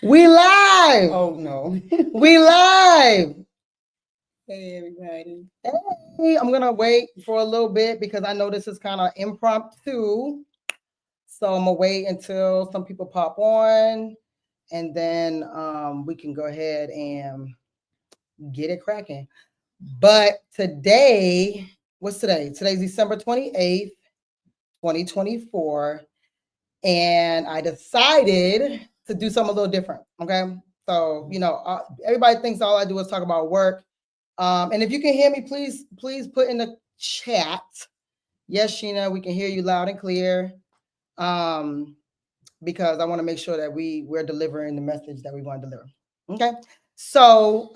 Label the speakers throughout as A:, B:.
A: We live.
B: Oh no.
A: We live.
B: Hey everybody.
A: Hey, I'm gonna wait for a little bit because I know this is kind of impromptu. So I'm gonna wait until some people pop on, and then we can go ahead and get it cracking. But today, what's today? Today's December 28th, 2024. And I decided to do something a little different. Okay. So, everybody thinks all I do is talk about work. And if you can hear me, please put in the chat. Yes, Sheena, we can hear you loud and clear. Because I want to make sure that we're delivering the message that we want to deliver. Okay. So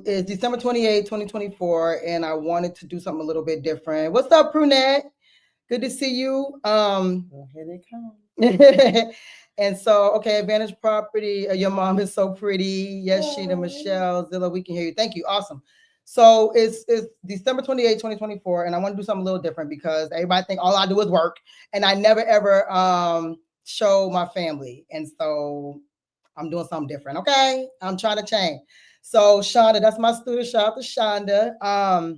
A: it's December 28th, 2024, and I wanted to do something a little bit different. What's up, Prunette? Good to see you.
B: Well, here they come.
A: And so, okay, Advantage Property. Your mom is so pretty. Yes, Sheena, Michelle, Zilla, we can hear you. Thank you. Awesome. So it's December 28th, 2024, and I want to do something a little different because everybody think all I do is work, and I never ever show my family. And so I'm doing something different. Okay. I'm trying to change. So Shonda, that's my student. Shout out to Shonda.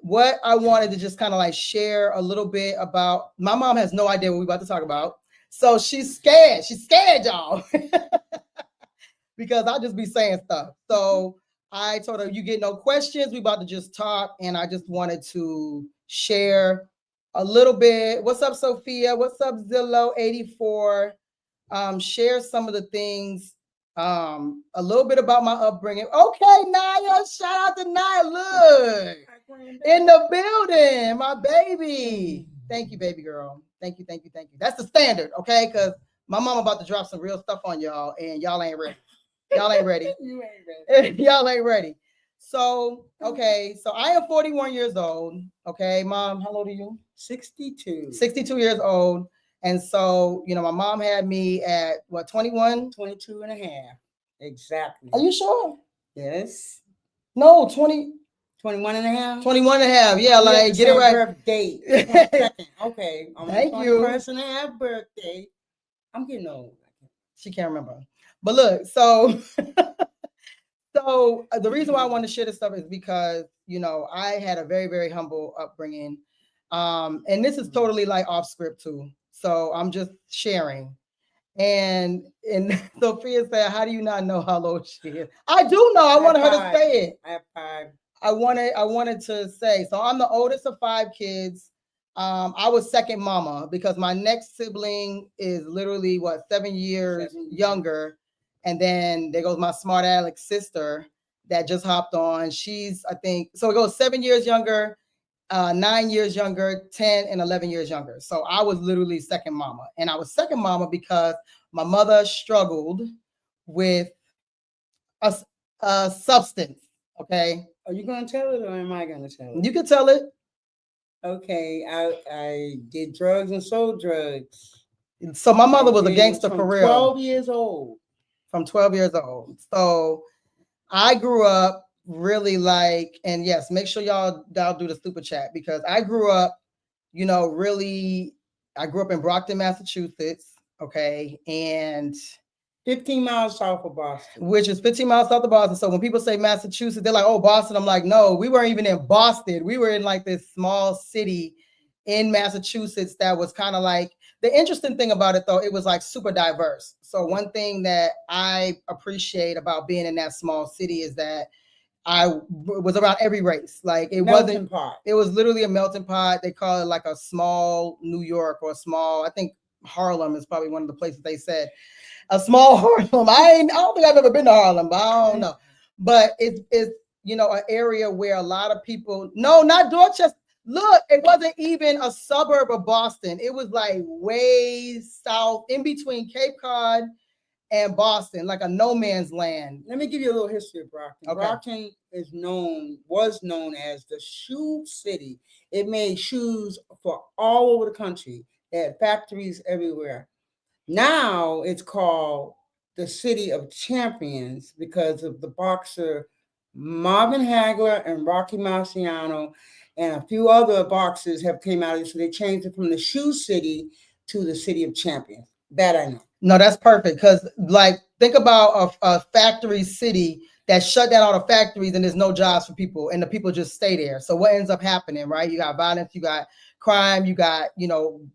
A: What I wanted to just kind of like share a little bit about, my mom has no idea what we're about to talk about. So she's scared. She's scared, y'all. Because I'll just be saying stuff. So I told her, you get no questions. We about to just talk. And I just wanted to share a little bit. What's up, Sophia? What's up, Zillow84? Share some of the things, a little bit about my upbringing. Okay, Naya, shout out to Naya. Look, in the building, my baby. Thank you, baby girl. Thank you. That's the standard, okay? Because my mom about to drop some real stuff on y'all, and y'all ain't ready. Y'all ain't ready.
B: You ain't ready.
A: Y'all ain't ready. So, okay, so I am 41 years old. Okay, Mom, how old are you?
B: 62.
A: 62 years old. And so, my mom had me at what, 21?
B: 22 and a half. Exactly.
A: Are you sure?
B: Yes.
A: No, 20.
B: 21 and a half?
A: 21 and a half. Yeah, like, get it right.
B: Birthday. Okay. I'm
A: Thank you.
B: Person and a half birthday. I'm getting old.
A: She can't remember. But look, so the reason why I want to share this stuff is because, I had a very, very humble upbringing. And this is totally like off script too. So I'm just sharing. And Sophia said, how do you not know how old she is? I do know. I wanted her to say it.
B: I have 5.
A: I wanted to say, so I'm the oldest of 5 kids. I was second mama because my next sibling is literally 7 years younger. And then there goes my smart aleck sister that just hopped on. She's, I think, so it goes 7 years younger, 9 years younger, 10 and 11 years younger. So I was literally second mama. And I was second mama because my mother struggled with a substance. Okay.
B: Are you going to tell it or am I going to tell it?
A: You can tell it.
B: Okay. I did drugs and sold drugs.
A: So my mother was a gangster for real.
B: 12 years old.
A: From 12 years old. So I grew up really like, and yes, make sure y'all do the super chat because I grew up, I grew up in Brockton, Massachusetts. Okay. And
B: 15 miles south of Boston.
A: Which is 15 miles south of Boston. So when people say Massachusetts, they're like, oh, Boston. I'm like, no, we weren't even in Boston. We were in like this small city in Massachusetts that was kind of like, the interesting thing about it though, it was like super diverse. So one thing that I appreciate about being in that small city is that I was around every race. Like it wasn't, it was literally a melting pot. They call it like a small New York or a small, I think Harlem is probably one of the places they said. A small Harlem. I don't think I've ever been to Harlem, but I don't know. But it's an area where a lot of people, no, not Dorchester. Look, it wasn't even a suburb of Boston. It was like way south, in between Cape Cod and Boston, like a no man's land.
B: Let me give you a little history of Brockton. Okay. Brockton was known as the shoe city. It made shoes for all over the country. They had factories everywhere. Now it's called the City of Champions because of the boxer Marvin Hagler and Rocky Marciano and a few other boxers have came out of it. So they changed it from the Shoe City to the City of Champions. That I know.
A: No, that's perfect. Because like, think about a factory city that shut down all the factories and there's no jobs for people and the people just stay there. So what ends up happening, right? You got violence, you got crime, you got,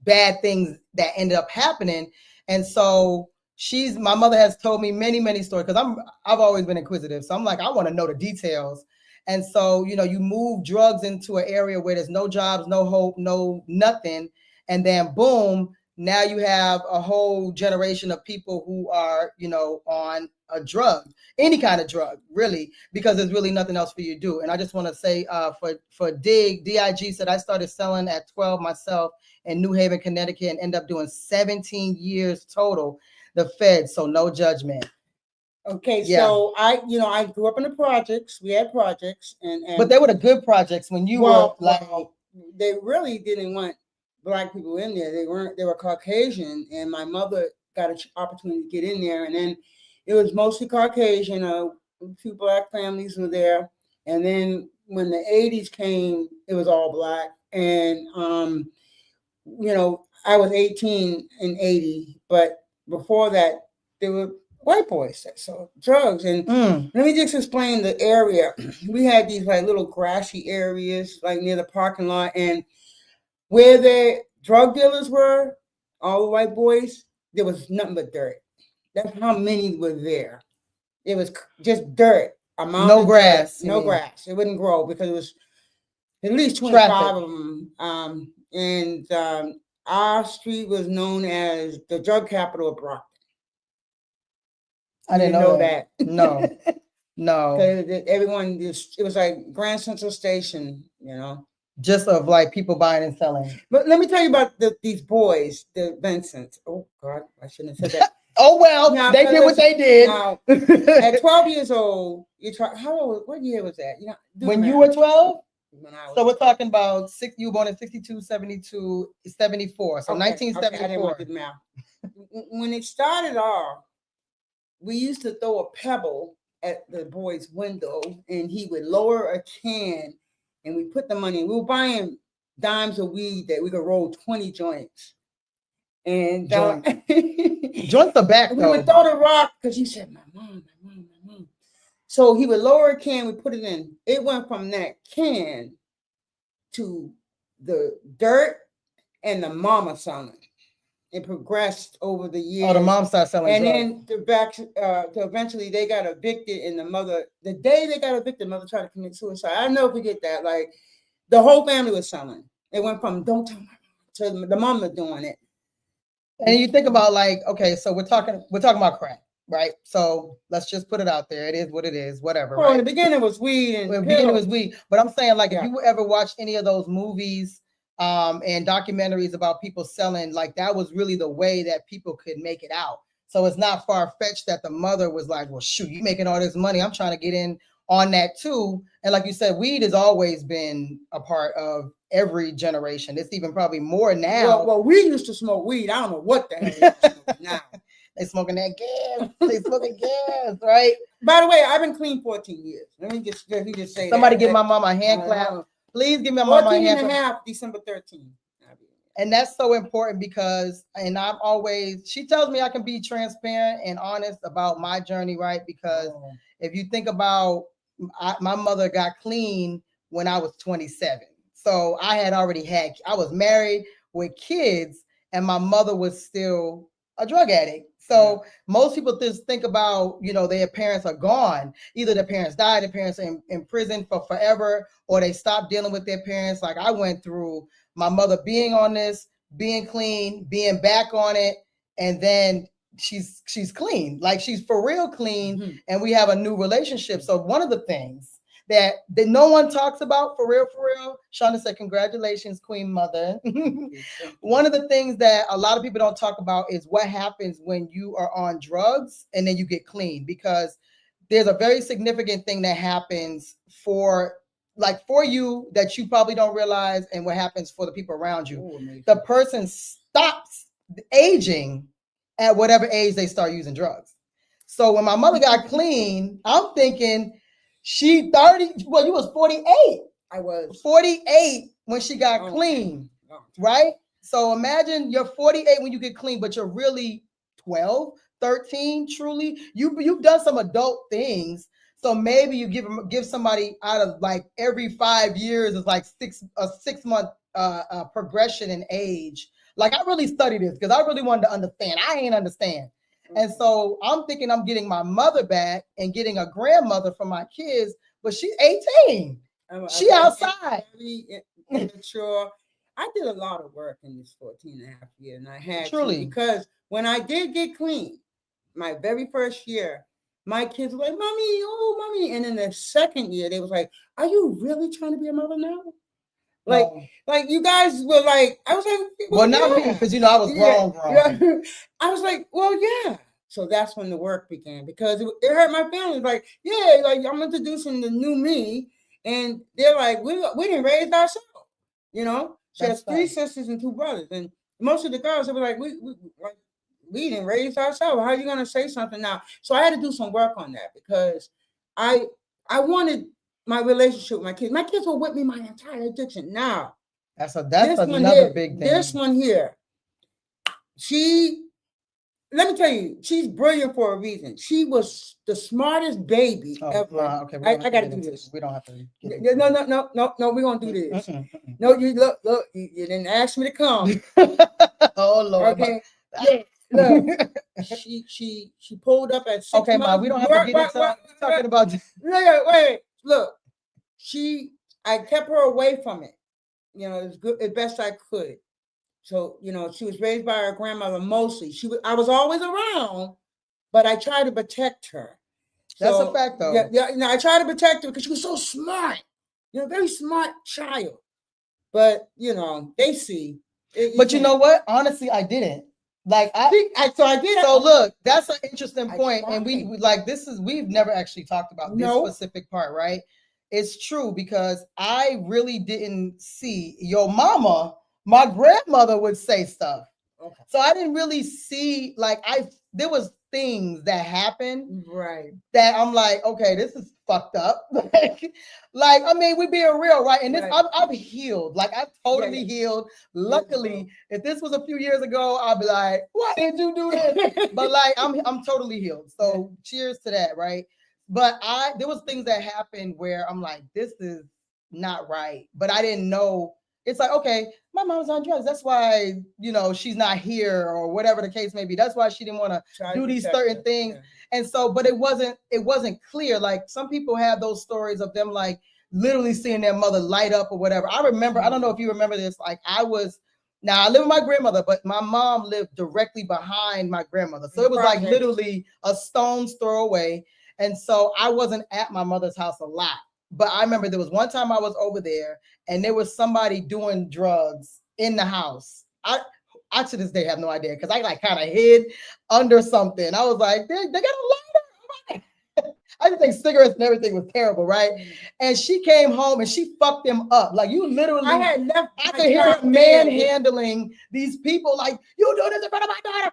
A: bad things that ended up happening. And so my mother has told me many, many stories, because I've always been inquisitive. So I'm like, I want to know the details. And so, you move drugs into an area where there's no jobs, no hope, no nothing. And then boom, now you have a whole generation of people who are, on a drug, any kind of drug, really, because there's really nothing else for you to do. And I just want to say for DIG said, I started selling at 12 myself in New Haven, Connecticut, and end up doing 17 years total. The Fed, so no judgment.
B: Okay, yeah. So I grew up in the projects. We had projects, and
A: but they were the good projects when you were like.
B: Well, they really didn't want Black people in there. They were Caucasian, and my mother got an opportunity to get in there, and then it was mostly Caucasian. A few Black families were there, and then when the 80s came, it was all Black. And I was 18 in 80, but before that, there were white boys that sold drugs. And let me just explain the area. We had these like little grassy areas, like near the parking lot, and where the drug dealers were, all the white boys, there was nothing but dirt. That's how many were there. It was just dirt.
A: No grass.
B: No grass. It wouldn't grow because it was at least 25 of them. And our street was known as the drug capital of Brockton.
A: I didn't know that. No.
B: Because everyone, it was like Grand Central Station,
A: Just of like people buying and selling.
B: But let me tell you about these boys, the Vincents. Oh, God, I shouldn't have said that.
A: Oh, well, now, they did what they did.
B: Now, at 12 years old, what year was that?
A: When you were 12? So we're talking about you were born in 62, 72, 74. So 1974. Okay, I didn't want to do math.
B: When it started off, we used to throw a pebble at the boy's window, and he would lower a can, and we put the money in. We were buying dimes of weed that we could roll 20 joints. And
A: joints are back,
B: we would throw the rock because he said, my mom. So he would lower a can, we put it in. It went from that can to the dirt and the mama selling. It progressed over the years.
A: Oh, the mom started selling
B: and
A: drugs.
B: Then eventually they got evicted, and the day they got evicted, mother tried to commit suicide. I never forget that. Like, the whole family was selling. It went from don't tell my mom to the mama doing it.
A: And you think about like, okay, so we're talking about crack, right? So let's just put it out there. It is what it is, whatever.
B: Well,
A: right?
B: In the beginning it was weed,
A: but I'm saying like, if you ever watch any of those movies and documentaries about people selling, like that was really the way that people could make it out. So it's not far-fetched that the mother was like, well, shoot, you making all this money, I'm trying to get in on that too. And like you said, weed has always been a part of every generation. It's even probably more now.
B: Well, we used to smoke weed. I don't know what the hell they're smoking now.
A: They smoking that gas. They smoking gas, right?
B: By the way, I've been clean 14 years. Let me just say
A: somebody give my mama a hand clap. Please give me my mama a hand clap.
B: 14 and a half, December 13th.
A: And that's so important because, and she tells me I can be transparent and honest about my journey, right? Because if you think about, my mother got clean when I was 27. So I had already I was married with kids, and my mother was still a drug addict. So most people just think about, their parents are gone. Either their parents died, their parents are in prison for forever, or they stopped dealing with their parents. Like I went through my mother being on this, being clean, being back on it, and then she's clean. Like she's for real clean, and we have a new relationship. So one of the things that no one talks about for real. Shauna said, congratulations, Queen Mother. One of the things that a lot of people don't talk about is what happens when you are on drugs and then you get clean, because there's a very significant thing that happens for you that you probably don't realize, and what happens for the people around you. The person stops aging at whatever age they start using drugs. So when my mother got clean, I'm thinking, she 30, you was 48.
B: I was
A: 48 when she got clean, right? So imagine you're 48 when you get clean, but you're really 12, 13, truly. You've done some adult things. So maybe you give somebody out of like every 5 years is like a 6 month progression in age. Like I really studied this because I really wanted to understand. I ain't understand. And so I'm thinking I'm getting my mother back and getting a grandmother for my kids, but she's 18. She outside.
B: Immature. I did a lot of work in this 14 and a half years, and I had
A: Truly.
B: to, because when I did get clean, my very first year, my kids were like, "Mommy, oh, mommy." And then the second year, they was like, "Are you really trying to be a mother now?" Like you guys were like, I was like,
A: well, not me, because I was grown.
B: Yeah. I was like, well, yeah. So that's when the work began, because it hurt my family. Like, yeah, like I'm introducing the new me, and they're like, we didn't raise ourselves. She has 3 sisters and 2 brothers, and most of the girls, they were like, we didn't raise ourselves. How are you gonna say something now? So I had to do some work on that, because I wanted my relationship with my kids. My kids were with me my entire addiction. Now,
A: that's another big thing.
B: This one here, let me tell you, she's brilliant for a reason. She was the smartest baby ever.
A: Okay,
B: I got to do this.
A: We don't have to.
B: No, we're going to do this. No, you look, you didn't ask me to come.
A: Oh, Lord.
B: Okay. Look, she pulled up at 6 months.
A: Okay, Ma, we don't have to get into talking about.
B: Wait, look. I kept her away from it, as best I could. So, she was raised by her grandmother mostly. I was always around, but I tried to protect her.
A: That's a fact, though.
B: Yeah. I tried to protect her because she was so smart. Very smart child. But, they see.
A: But you know what? Honestly, I didn't. Like I did. So look, that's an interesting point, and we've never actually talked about this specific part, right? It's true, because I really didn't see your mama. My grandmother would say stuff. Okay. So I didn't really see, there was things that happened,
B: right,
A: that I'm like, okay, this is fucked up. I mean, we being real, right? And this, right. I've healed. I've totally healed. Luckily, if this was a few years ago, I'd be like, why did you do this? But I'm totally healed. So cheers to that, right? But there was things that happened where I'm like, this is not right. But I didn't know. It's like, okay, my mom's on drugs. That's why, she's not here, or whatever the case may be. That's why she didn't want to do these certain things. Yeah. And so, but it wasn't clear. Like some people have those stories of them literally seeing their mother light up or whatever. I remember, I don't know if you remember this. I live with my grandmother, but my mom lived directly behind my grandmother. So it was literally a stone's throw away. And so I wasn't at my mother's house a lot. But I remember there was one time I was over there and there was somebody doing drugs in the house. I to this day have no idea, because I kind of hid under something. I was like, they got a lighter. I just think cigarettes and everything was terrible, right? And she came home and she fucked them up. You literally, I could hear her manhandling these people, you do this in front of my daughter.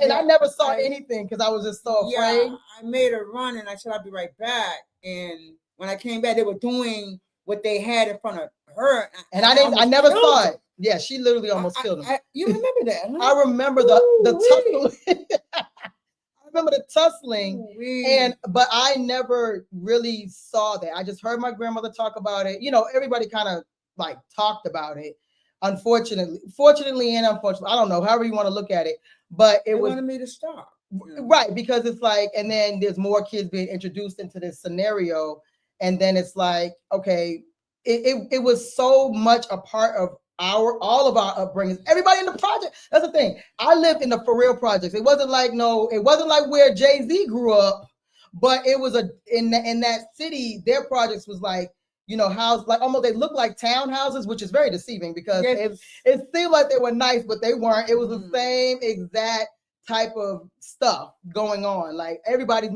A: And I never saw anything because I was just so afraid.
B: Yeah, I made her run and I said, I'll be right back. And when I came back, they were doing what they had in front of her.
A: And I never saw it. Yeah, she literally almost killed him.
B: You remember that? Huh?
A: I remember the tussling. I remember the tussling, but I never really saw that. I just heard my grandmother talk about it. Everybody kind of talked about it. Fortunately and unfortunately, I don't know, however you want to look at it, but they
B: wanted me to stop.
A: Right, because it's and then there's more kids being introduced into this scenario, and then it's okay, it was so much a part of all of our upbringings. Everybody in the project. That's the thing. I lived in the for real projects. It wasn't where Jay-Z grew up, but it was in that city. Their projects was housed almost, they look like townhouses, which is very deceiving because it seemed like they were nice, but they weren't. It was the same exact type of stuff going on. Everybody's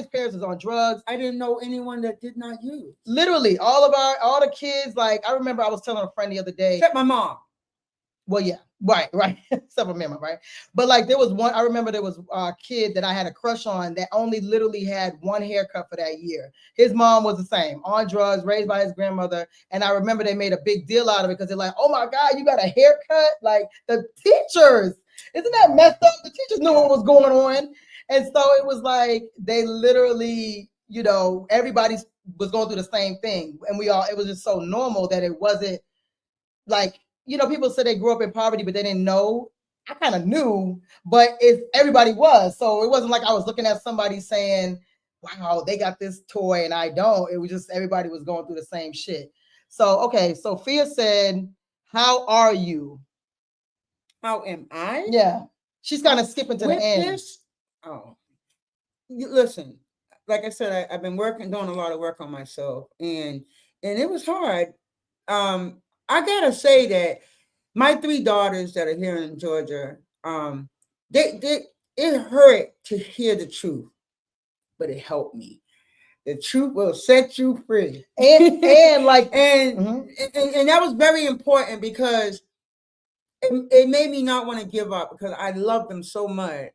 A: parents is on drugs.
B: I didn't know anyone that did not use.
A: Literally, all the kids. I remember I was telling a friend the other day.
B: Except my mom.
A: Well, yeah. Right. Except for Mama, right? But like there was one, I remember there was a kid that I had a crush on that only literally had one haircut for that year. His mom was the same, on drugs, raised by his grandmother. And I remember they made a big deal out of it because they're like, oh my God, you got a haircut? Like the teachers, isn't that messed up? The teachers knew what was going on. And so it was like they literally, everybody was going through the same thing. And it was just so normal that it wasn't like, people say they grew up in poverty, but they didn't know. I kind of knew, but everybody was. So it wasn't like I was looking at somebody saying, wow, they got this toy and I don't. It was just everybody was going through the same shit. So, okay, Sophia said, how are you?
B: How am I?
A: Yeah. She's kind of skipping to the end.
B: Listen, like I said, I've been doing a lot of work on myself, and it was hard. I gotta say that my 3 daughters that are here in Georgia, it hurt to hear the truth, but it helped me. The truth will set you free, and that was very important because it made me not want to give up because I love them so much.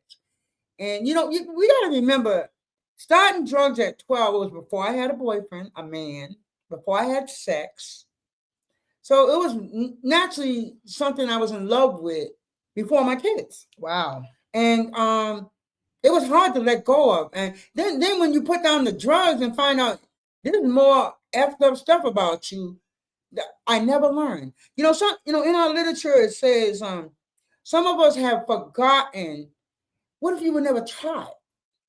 B: And we gotta remember, starting drugs at 12 was before I had a boyfriend, a man, before I had sex. So it was naturally something I was in love with before my kids.
A: Wow.
B: And it was hard to let go of. And then when you put down the drugs and find out there's more effed up stuff about you, I never learned. In our literature it says some of us have forgotten. What if you were never taught?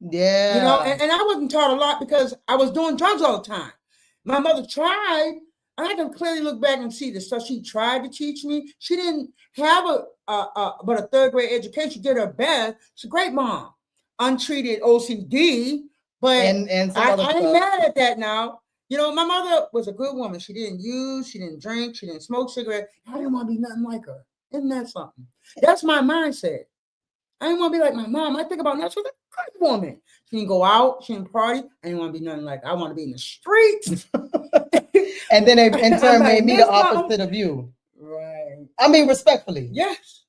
A: Yeah.
B: And I wasn't taught a lot because I was doing drugs all the time. My mother tried. I can clearly look back and see the stuff she tried to teach me. She didn't have but a 3rd grade education. She did her best. She's a great mom. Untreated OCD, but and I ain't mad at that now. My mother was a good woman. She didn't use, she didn't drink, she didn't smoke cigarettes. I didn't want to be nothing like her. Isn't that something? That's my mindset. I didn't want to be like my mom. I think about that. She was a good woman. She didn't go out. She didn't party. I didn't want to be nothing like her. I want to be in the streets.
A: And then they in turn made me the opposite of you.
B: Right.
A: I mean, respectfully.
B: Yes.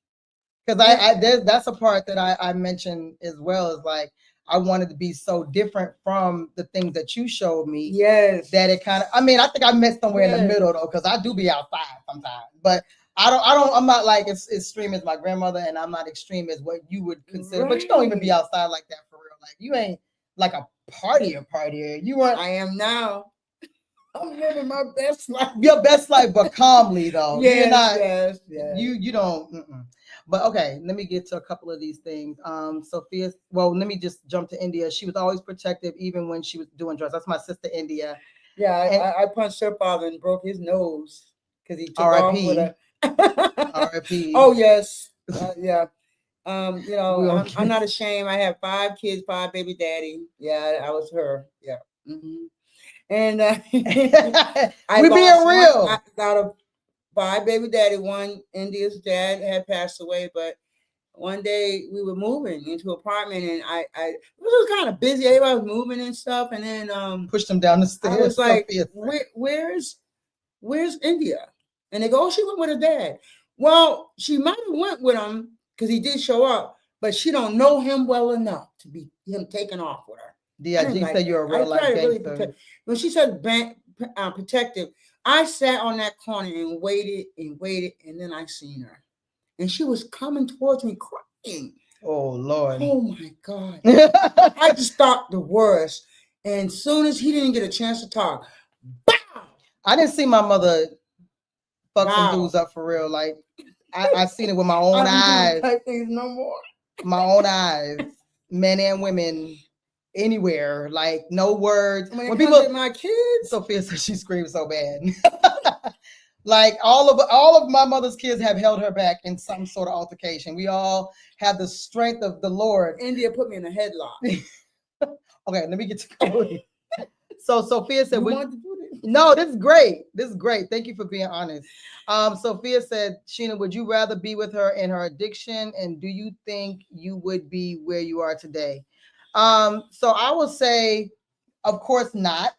A: Because that's a part that I mentioned as well, is like I wanted to be so different from the things that you showed me.
B: Yes.
A: That it kind of, I mean, I think I met somewhere in the middle though, because I do be outside sometimes. But I'm not like as extreme as my grandmother, and I'm not extreme as what you would consider. Right. But you don't even be outside like that for real. Like you ain't like a partier. You weren't.
B: I am now. I'm living my best life.
A: Your best life, but calmly though.
B: Yes,
A: you're not,
B: yes.
A: You don't. But okay, let me get to a couple of these things. Sophia, well, let me just jump to India. She was always protective, even when she was doing drugs. That's my sister, India.
B: Yeah, I punched her father and broke his nose because he took off with a.
A: R.I.P.
B: Oh yes, yeah. I'm not ashamed. I have 5 kids, 5 baby daddy. Yeah, I was her. Yeah. Mm-hmm. And
A: we being real.
B: Out of 5 baby daddy, 1 India's dad had passed away, but one day we were moving into an apartment, and I it was kind of busy. Everybody was moving and stuff, and then
A: pushed them down the stairs.
B: I was like, where's India? And they go, oh, she went with her dad. Well, she might have went with him because he did show up, but she don't know him well enough to be him taking off with her.
A: Yeah, you said you're a real life gangster.
B: Really when she said protective, I sat on that corner and waited, and then I seen her, and she was coming towards me crying.
A: Oh Lord!
B: Oh my God! I just thought the worst. And as soon as he didn't get a chance to talk, bow!
A: I didn't see my mother fuck some dudes up for real. Like I seen it with my own eyes.
B: Type things no more.
A: My own eyes, men and women. Anywhere, like no words.
B: When people at my kids,
A: Sophia said she screamed so bad. Like all of my mother's kids have held her back in some sort of altercation. We all have the strength of the Lord.
B: India put me in a headlock.
A: Okay, let me get to So Sophia said, no, this is great. This is great. Thank you for being honest. Sophia said, Sheena, would you rather be with her in her addiction? And do you think you would be where you are today? So I will say, of course not.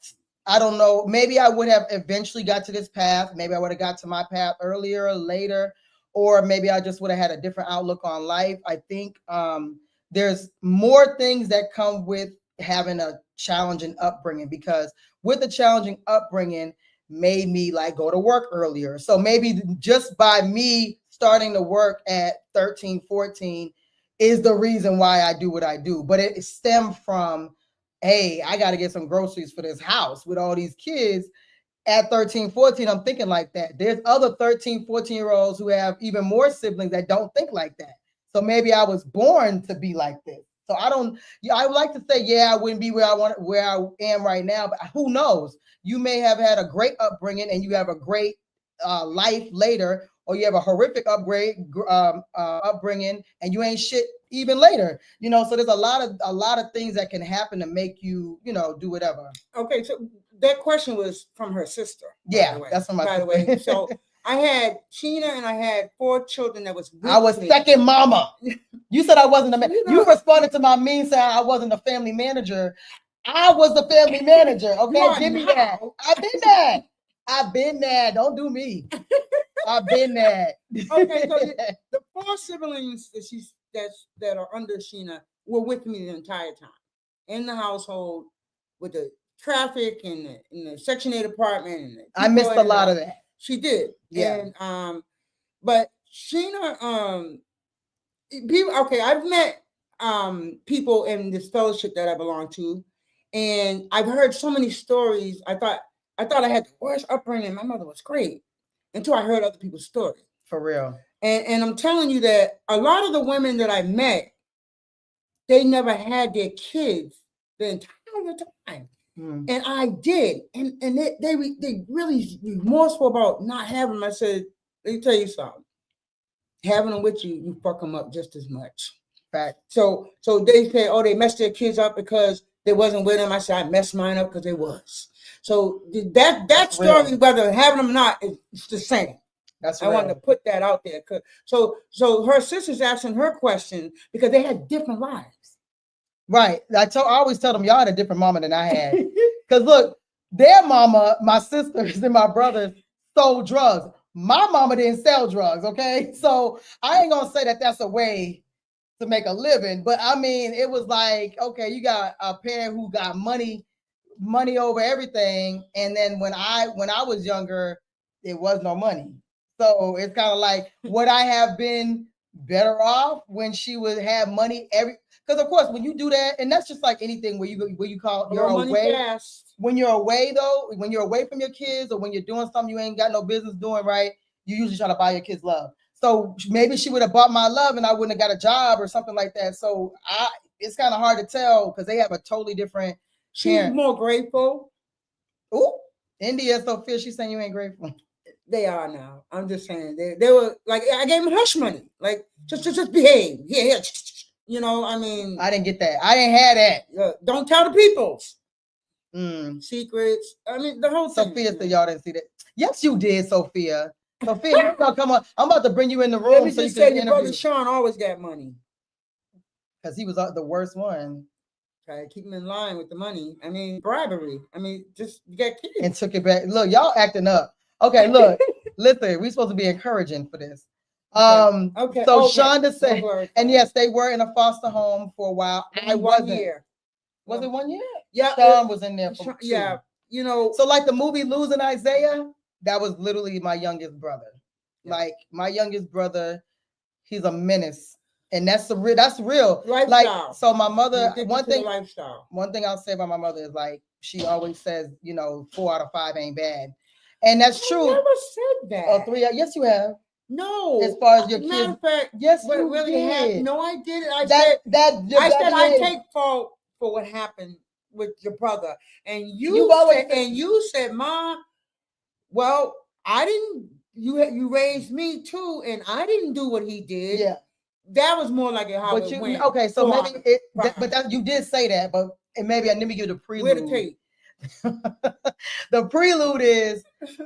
A: I don't know. Maybe I would have eventually got to this path. Maybe I would have got to my path earlier or later, or maybe I just would have had a different outlook on life. I think there's more things that come with having a challenging upbringing, because with a challenging upbringing made me like go to work earlier. So maybe just by me starting to work at 13, 14 is the reason why I do what I do. But it stemmed from, hey, I got to get some groceries for this house with all these kids. At 13, 14, I'm thinking like that. There's other 13, 14-year-olds who have even more siblings that don't think like that. So maybe I was born to be like this. So I would like to say, yeah, I wouldn't be where I am right now, but who knows? You may have had a great upbringing and you have a great life later, or you have a horrific upbringing and you ain't shit even later. So there's a lot of things that can happen to make you, do whatever.
B: Okay, so that question was from her sister.
A: Yeah, that's from my sister.
B: By the way, so I had Sheena and I had 4 children that was with
A: I was
B: me.
A: second mama. You said I wasn't a man. You responded to my meme saying I wasn't a family manager. I was the family manager. Okay, give me that. I've been there. Don't do me. I've been there.
B: Okay, so the 4 siblings that are under Sheena were with me the entire time in the household with the traffic and the Section 8 apartment. And
A: I missed a lot of that.
B: She did.
A: Yeah.
B: And but Sheena, people. Okay, I've met people in this fellowship that I belong to, and I've heard so many stories. I thought I had the worst upbringing. My mother was great until I heard other people's stories.
A: For real.
B: And I'm telling you that a lot of the women that I met, they never had their kids the entire time. And I did. And they really remorseful about not having them. I said, let me tell you something. Having them with you, you fuck them up just as much.
A: Fact.
B: So they say, oh, they messed their kids up because they wasn't with them. I said, I messed mine up because they was. So that story, real. Whether having them or not, it's the same.
A: That's
B: I wanted to put that out there. So her sister's asking her question because they had different lives.
A: Right. I always tell them, y'all had a different mama than I had. Because look, their mama, my sisters and my brothers sold drugs. My mama didn't sell drugs, okay? So I ain't going to say that that's a way to make a living. But I mean, it was like, okay, you got a parent who got money over everything. And then when I was younger, it was no money. So it's kind of like, would I have been better off when she would have money because of course when you do that, and that's just like anything where you call you're away. Fast. When you're away though, when you're away from your kids or when you're doing something you ain't got no business doing, right? You usually try to buy your kids love. So maybe she would have bought my love and I wouldn't have got a job or something like that. So it's kind of hard to tell because they have a totally different.
B: She's more grateful.
A: Ooh, India Sophia, she's saying you ain't grateful.
B: They are now. I'm just saying they were like, I gave them hush money, like just behave. Yeah. I mean,
A: I didn't get that. I didn't have that.
B: Don't tell the people secrets. I mean, the whole thing.
A: Sophia said y'all didn't see that. Yes, you did, Sophia. Sophia, come on. I'm about to bring you in the room so you can
B: your brother Sean always got money
A: because he was the worst one.
B: Try to keep him in line with the money. I mean, bribery. I mean, just you got kids
A: and took it back. Look, y'all acting up. Okay, look, listen, we're supposed to be encouraging for this. Okay. So Shonda said, and yes, they were in a foster home for a while. I wasn't. 1 year. Was it 1 year?
B: Yeah.
A: Sean was in there for 2.
B: Yeah.
A: So like the movie Losing Isaiah, that was literally my youngest brother. Yeah. Like my youngest brother, he's a menace. And that's real.
B: Lifestyle.
A: Like, so my mother, one thing I'll say about my mother is like, she always says, 4 out of 5 ain't bad. And that's true.
B: I never said that.
A: Oh, 3. Yes, you have.
B: No.
A: As far as your kids.
B: Matter of fact,
A: yes, you really
B: did. No, I didn't. I take fault for what happened with your brother. And you said, Mom, well, I didn't. You raised me too, and I didn't do what he did.
A: Yeah.
B: That was more like how it went.
A: Okay, so maybe you did say that, but maybe I need to give the prelude.
B: Where the tape?
A: The prelude is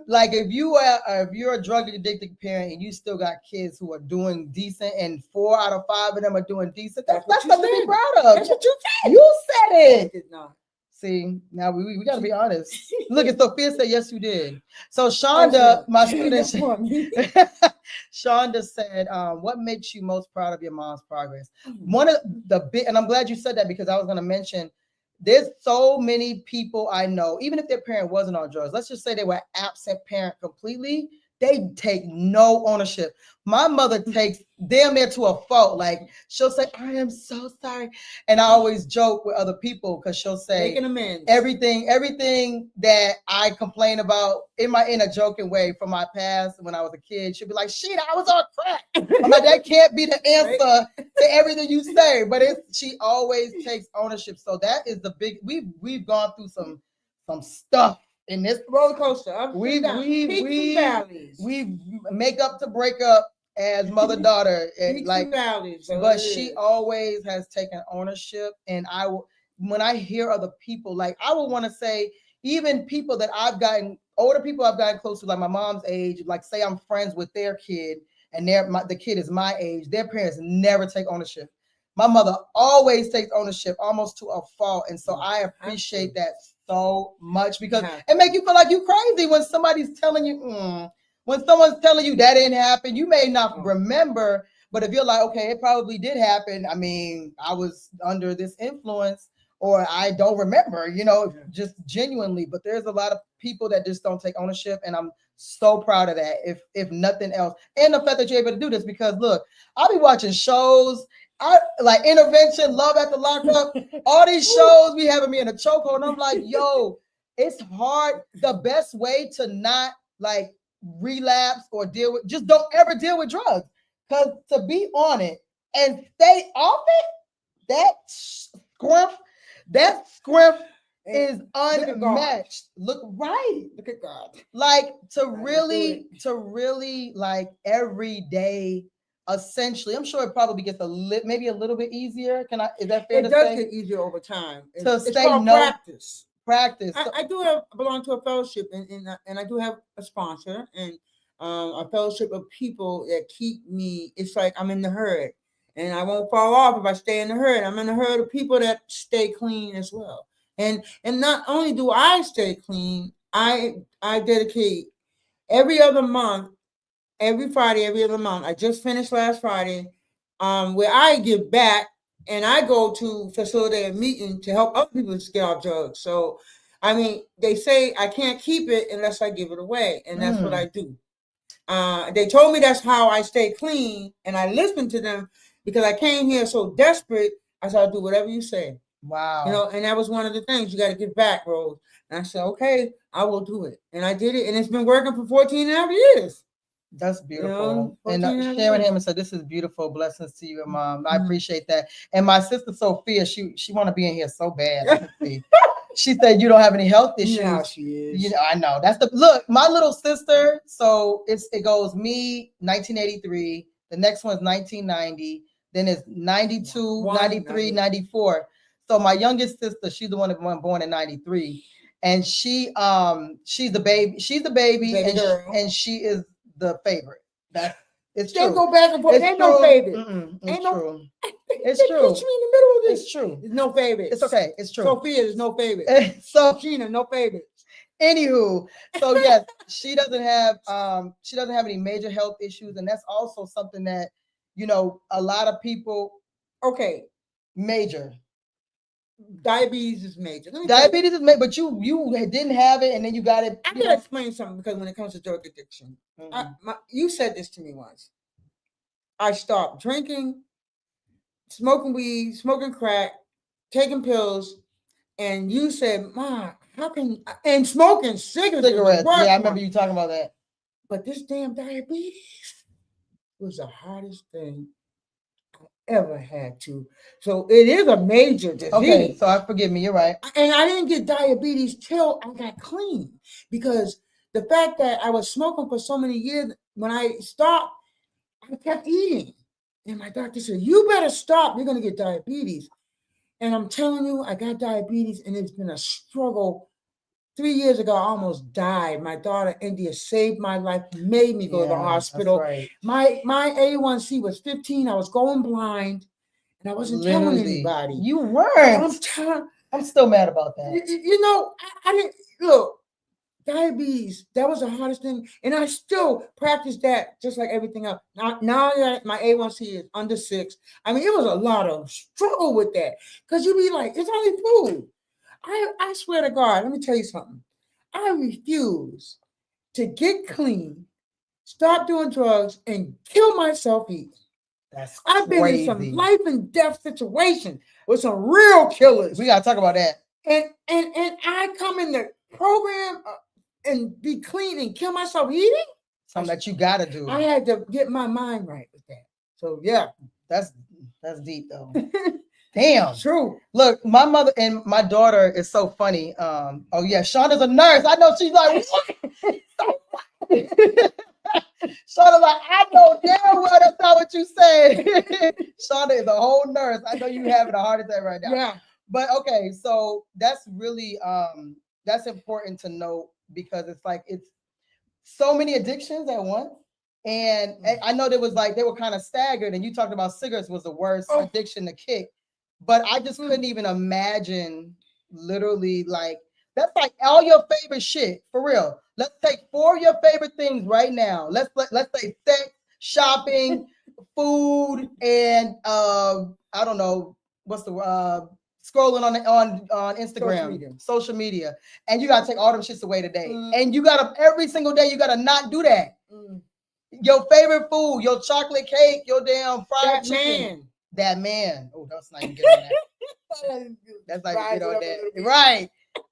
A: like if you're a drug addicted parent and you still got kids who are doing decent and 4 out of 5 of them are doing decent, that's something to be proud of.
B: That's what you said.
A: You said it.
B: I did not.
A: See, now we got to be honest. Look, at Sophia said, yes, you did. So Shonda, my student, Shonda said, what makes you most proud of your mom's progress? One of the big, and I'm glad you said that because I was going to mention, there's so many people I know, even if their parent wasn't on drugs, let's just say they were absent parent completely, they take no ownership. My mother takes damn near to a fault. Like she'll say, I am so sorry. And I always joke with other people because she'll say everything that I complain about in a joking way from my past when I was a kid, she'll be like, Sheena, I was on crack. I'm like, that can't be the answer to everything you say. But she always takes ownership. So that is the big, we've gone through some stuff in this roller coaster. We make up to break up as mother-daughter, and like valleys, but she always has taken ownership. And when I hear other people, like I would want to say, even people that older people I've gotten close to, like my mom's age, like say I'm friends with their kid and the kid is my age, their parents never take ownership. My mother always takes ownership, almost to a fault. And so I appreciate that so much because it makes you feel like you crazy when somebody's telling you, when someone's telling you that didn't happen. You may not remember, but if you're like, okay, it probably did happen. I mean, I was under this influence, or I don't remember, just genuinely. But there's a lot of people that just don't take ownership, and I'm so proud of that. If nothing else, and the fact that you're able to do this, because look, I'll be watching shows. I like Intervention, Love at the Lockup, all these shows be having me in a chokehold, and I'm like, yo, it's hard. The best way to not like relapse or just don't ever deal with drugs, because to be on it and stay off it, that scrimp is unmatched. Look at God. Like to really like every day. Essentially, I'm sure it probably gets maybe a little bit easier. Is that fair to say? It does get easier over time. It's called practice. I do belong to a fellowship, and I do have a sponsor and a fellowship of people that keep me. It's like I'm in the herd, and I won't fall off if I stay in the herd. I'm in the herd of people that stay clean as well. And not only do I stay clean, I dedicate every other month. Every Friday, every other month. I just finished last Friday, where I give back and I go to facilitate a meeting to help other people get off drugs. So, I mean, they say I can't keep it unless I give it away, and that's what I do. They told me that's how I stay clean, and I listened to them because I came here so desperate. I said, I'll do whatever you say. Wow. And that was one of the things. You got to give back, Rose. And I said, okay, I will do it. And I did it, and it's been working for 14 and a half years. That's beautiful. And Sharon Hammond said, this is beautiful. Blessings to you and mom. I appreciate that. And my sister Sophia, she want to be in here so bad. She said, you don't have any health issues. Yeah, she is. I know. That's look, my little sister. So it goes me, 1983. The next one is 1990. Then it's 92, 93, 94. So my youngest sister, she's the one that was born in 93. And she's the baby. She's the baby and she is the favorite. It's true. They go back and forth. Ain't no favorite. It's true. It's true. Put you in the middle of this. It's true. There's no favorite. It's okay. It's true. Sophia is no favorite. So Sheena, no favorite. Anywho, so yes, she doesn't have any major health issues, and that's also something that a lot of people. Okay, major. Diabetes is major. Diabetes is major, but you didn't have it, and then you got it. I gotta explain something, because when it comes to drug addiction, you said this to me once. I stopped drinking, smoking weed, smoking crack, taking pills, and you said, "Ma, how can?" And smoking cigarettes. Yeah, I remember you talking about that. But this damn diabetes was the hardest thing ever had to. So it is a major disease. Okay, so forgive me, you're right. And I didn't get diabetes till I got clean, because the fact that I was smoking for so many years, when I stopped, I kept eating. And my doctor said, you better stop, you're going to get diabetes. And I'm telling you, I got diabetes, and it's been a struggle. 3 years ago, I almost died. My daughter, India, saved my life, made me go to the hospital. Right. My A1C was 15. I was going blind, and I wasn't telling anybody. You weren't. I'm still mad about that.
B: I didn't look. Diabetes, that was the hardest thing. And I still practice that just like everything else. Now that my A1C is under 6, I mean, it was a lot of struggle with that. Because you be like, it's only food. I swear to God, let me tell you something. I refuse to get clean, start doing drugs, and kill myself eating. I've been in some life and death situations with some real killers.
A: We gotta talk about that.
B: And I come in the program and be clean and kill myself eating.
A: Something that you gotta do.
B: I had to get my mind right with that. So yeah,
A: that's deep though. Damn.
B: True.
A: Look, my mother and my daughter is so funny. Oh yeah, Shauna's a nurse. I know she's like, what? Shauna's like, I know damn well that's not what you said. Shauna is a whole nurse. I know you having a heart attack right now.
B: Yeah.
A: But okay, so that's really that's important to note because it's like it's so many addictions at once. And I know there was like they were kind of staggered, and you talked about cigarettes was the worst addiction to kick. But I just couldn't even imagine literally like that's like all your favorite shit for real. Let's take 4 of your favorite things right now. Let's say sex, shopping, food, and I don't know what's the scrolling on Instagram, social media, and you gotta take all them shits away today. And you gotta every single day you gotta not do that. Your favorite food, your chocolate cake, your damn fried chicken. That man. Oh, that's not even good on that. That's not even good on that. Right.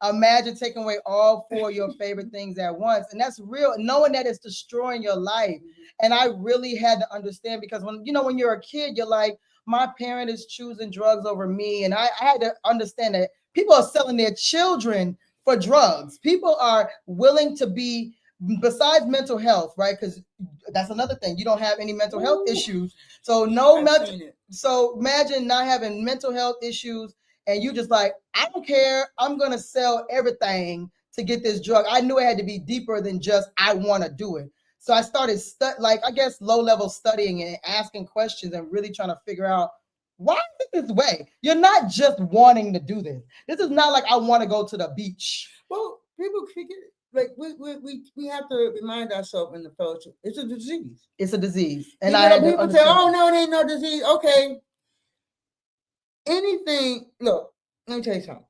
A: Imagine taking away all 4 of your favorite things at once. And that's real, knowing that it's destroying your life. And I really had to understand because when you're a kid, you're like, my parent is choosing drugs over me. And I had to understand that people are selling their children for drugs. People are willing to be, besides mental health, right? Because that's another thing. You don't have any mental health issues. So so imagine not having mental health issues and you just like, I don't care. I'm going to sell everything to get this drug. I knew it had to be deeper than just, I want to do it. So I started low-level studying and asking questions and really trying to figure out why is it this way? You're not just wanting to do this. This is not like I want to go to the beach.
B: Well, people forget it. Like we have to remind ourselves in the fellowship, it's a disease.
A: It's a disease. And
B: people say, oh no, it ain't no disease. Okay. Anything, look, let me tell you something.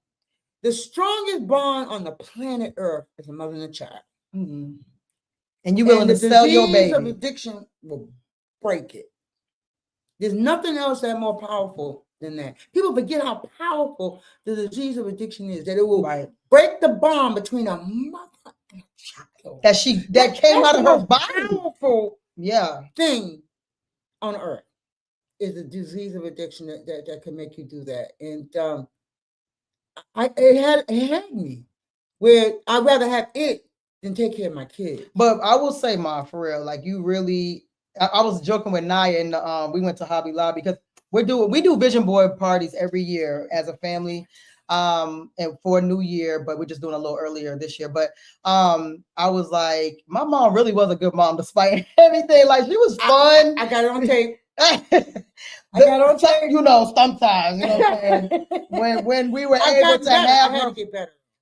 B: The strongest bond on the planet Earth is a mother and a child.
A: Mm-hmm. And you're willing to sell your baby.
B: The disease of addiction will break it. There's nothing else that's more powerful than that. People forget how powerful the disease of addiction is, that it will break the bond between a mother and a child.
A: That came out of her body.
B: Powerful thing on earth is the disease of addiction that can make you do that. And it had me where I'd rather have it than take care of my kids.
A: But I will say, Ma, for real, like you really, I was joking with Naya and we went to Hobby Lobby because we do vision board parties every year as a family and for New Year, but we're just doing a little earlier this year. But I was like, my mom really was a good mom despite everything. Like she was fun.
B: I got it on tape. I got on tape.
A: Sometimes, what I'm saying? when we were able to have her,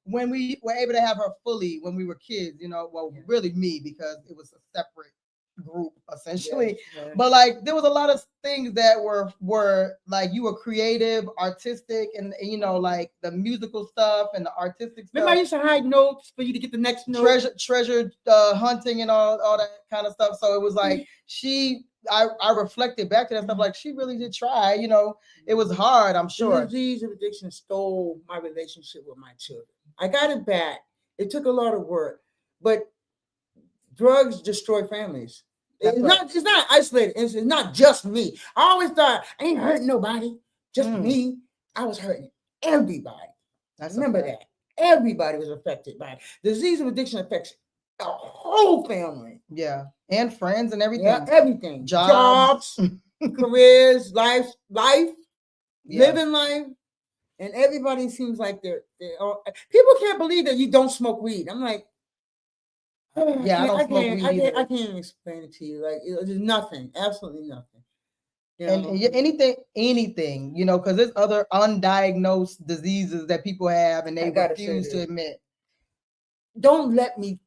A: when we were able to have her fully when we were kids, really me, because it was a separate group essentially. Yes. But like there was a lot of things that were like you were creative, artistic, and like the musical stuff and the artistic stuff.
B: Remember I used to hide notes for you to get the next note?
A: Treasure hunting and all that kind of stuff. So it was like I reflected back to that stuff like she really did try. It was hard, I'm sure.
B: The disease of addiction stole my relationship with my children. I got it back. It took a lot of work, but drugs destroy families. It's not isolated. It's not just me. I always thought I ain't hurting nobody, just me. I was hurting everybody. Remember that. Everybody was affected by it. The disease of addiction affects the whole family.
A: Yeah. And friends and everything.
B: Yeah, everything. Jobs, careers, life, living life. And everybody seems like they're all, people can't believe that you don't smoke weed. I'm like,
A: I don't smoke weed either.
B: I can't even explain it to you. Like, there's nothing, absolutely nothing.
A: And anything, you know, because there's other undiagnosed diseases that people have and they refuse to admit.
B: Don't let me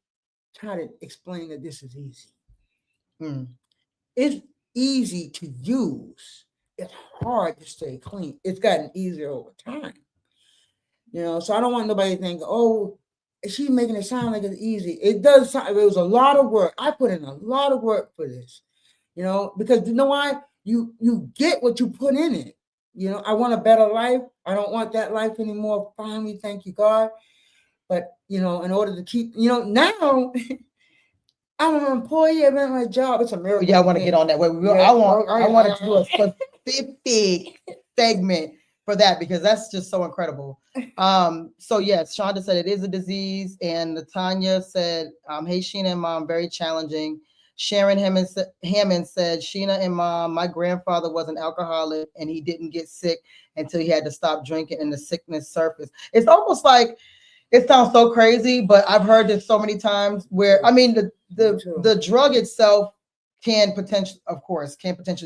B: try to explain that this is easy. It's easy to use. It's hard to stay clean. It's gotten easier over time. You know, so I don't want nobody to think, oh, she's making it sound like it's easy. It does sound, it was a lot of work. I put in a lot of work for this, you know, because you know why? You get what you put in it. You know, I want a better life. I don't want that life anymore. Finally, thank you, God. But, you know, in order to keep, you know, now I'm an employee. I'm at my job. It's a miracle.
A: Yeah, I want to get on that way. I want to do a specific segment for that because that's just so incredible. So yes, Shonda said it is a disease, and Tanya said, "Hey Sheena and Mom, very challenging." Sharon Hammond said, "Sheena and Mom, my grandfather was an alcoholic, and he didn't get sick until he had to stop drinking, and the sickness surfaced." It's almost like it sounds so crazy, but I've heard this so many times. Where I mean, the drug itself can potentially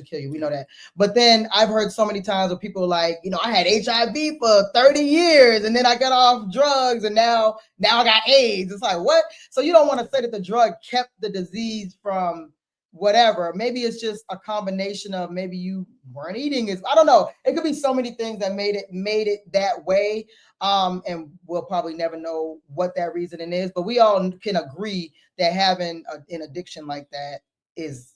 A: kill you. We know that. But then I've heard so many times where people are like, you know, I had HIV for 30 years and then I got off drugs and now I got AIDS. It's like, what? So you don't want to say that the drug kept the disease from whatever. Maybe it's just a combination of maybe you weren't eating. I don't know. It could be so many things that made it that way. And we'll probably never know what that reasoning is, but we all can agree that having an addiction like that is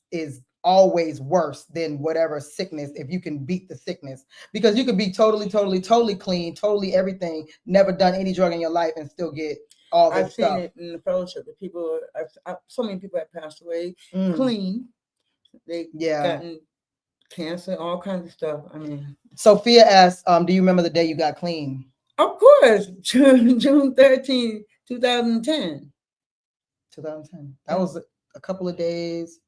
A: always worse than whatever sickness, if you can beat the sickness, because you could be totally clean, totally everything, never done any drug in your life and still get all this stuff.
B: I've seen it in the fellowship. The people, so many people have passed away clean. They gotten cancer, all kinds of stuff. I mean,
A: Sophia asked, do you remember the day you got clean?
B: Of course, June 13, 2010.
A: 2010. That was a couple of days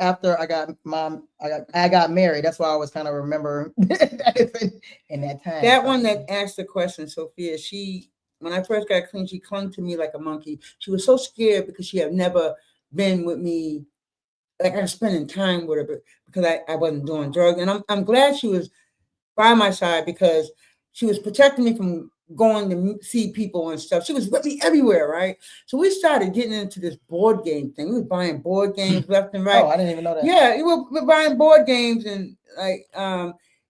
A: after I got married. That's why I was kind of remember in that time.
B: That one that asked the question, Sophia, when I first got clean, she clung to me like a monkey. She was so scared because she had never been with me, like I was spending time with her, because I wasn't doing drugs. And I'm glad she was by my side because she was protecting me from going to see people and stuff. She was with me everywhere, right? So we started getting into this board game thing. We were buying board games left and right.
A: Oh, I didn't even know that.
B: Yeah, we're buying board games and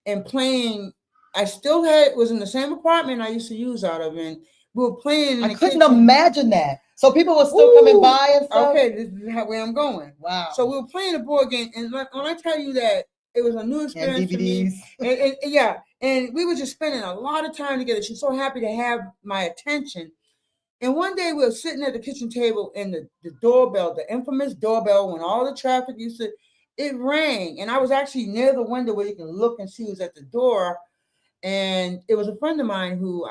B: and playing. I still was in the same apartment I used to use out of, and we were playing.
A: I couldn't imagine that. So people were still coming by and stuff.
B: Okay, this is where I'm going.
A: Wow.
B: So we were playing a board game, and when I tell you that it was a new experience for me. And we were just spending a lot of time together. She was so happy to have my attention. And one day we were sitting at the kitchen table, and the doorbell, the infamous doorbell, when all the traffic it rang. And I was actually near the window where you can look and see who's at the door. And it was a friend of mine who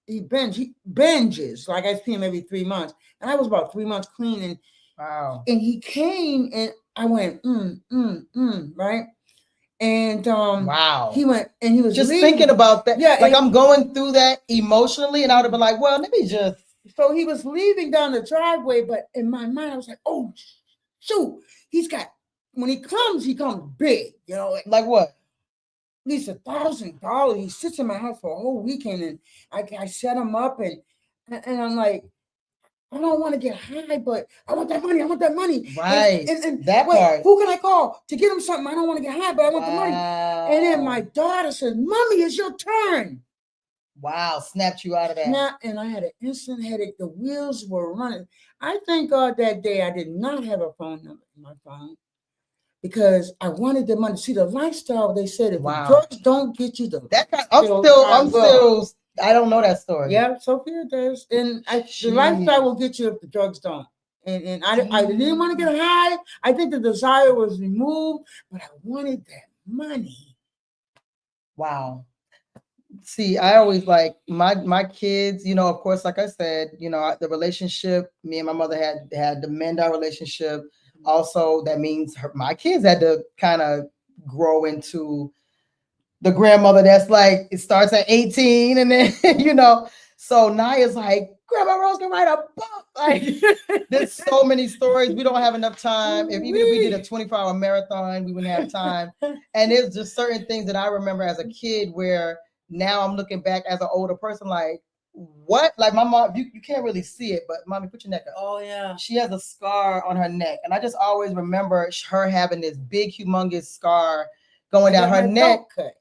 B: he binges. Like I see him every 3 months. And I was about 3 months clean. And
A: wow.
B: And he came and I went, right? And
A: wow.
B: He went and he was
A: just thinking about that.
B: Yeah,
A: like I'm going through that emotionally, and I would have been like, well, let me just.
B: So he was leaving down the driveway, but in my mind, I was like, oh, shoot, when he comes big, you know.
A: Like what?
B: At least $1,000. He sits in my house for a whole weekend, and I set him up, and I'm like, I don't want to get high, but I want that money.
A: Right.
B: And
A: that part.
B: Who can I call to get him something? I don't want to get high, but I want the money. And then my daughter says, Mommy, it's your turn.
A: Wow. Snapped you out of that.
B: And I had an instant headache. The wheels were running. I thank God that day I did not have a phone number in my phone because I wanted the money. See, the lifestyle, they said, if the drugs don't get you
A: I don't know that story.
B: Yeah, Sophia does. And the lifestyle will get you if the drugs don't. And I didn't want to get high. I think the desire was removed, but I wanted that money.
A: Wow. See, I always like my kids, you know, of course, like I said, you know, the relationship, me and my mother had to mend our relationship. Also, that means my kids had to kind of grow into the grandmother that's like, it starts at 18 and then, you know, So Naya's like, Grandma Rose can write a book. Like, there's so many stories. We don't have enough time. Even if we did a 24-hour marathon, we wouldn't have time. And there's just certain things that I remember as a kid where now I'm looking back as an older person, like, what? Like my mom, you can't really see it, but mommy, put your neck up.
B: Oh yeah.
A: She has a scar on her neck. And I just always remember her having this big, humongous scar going down her neck.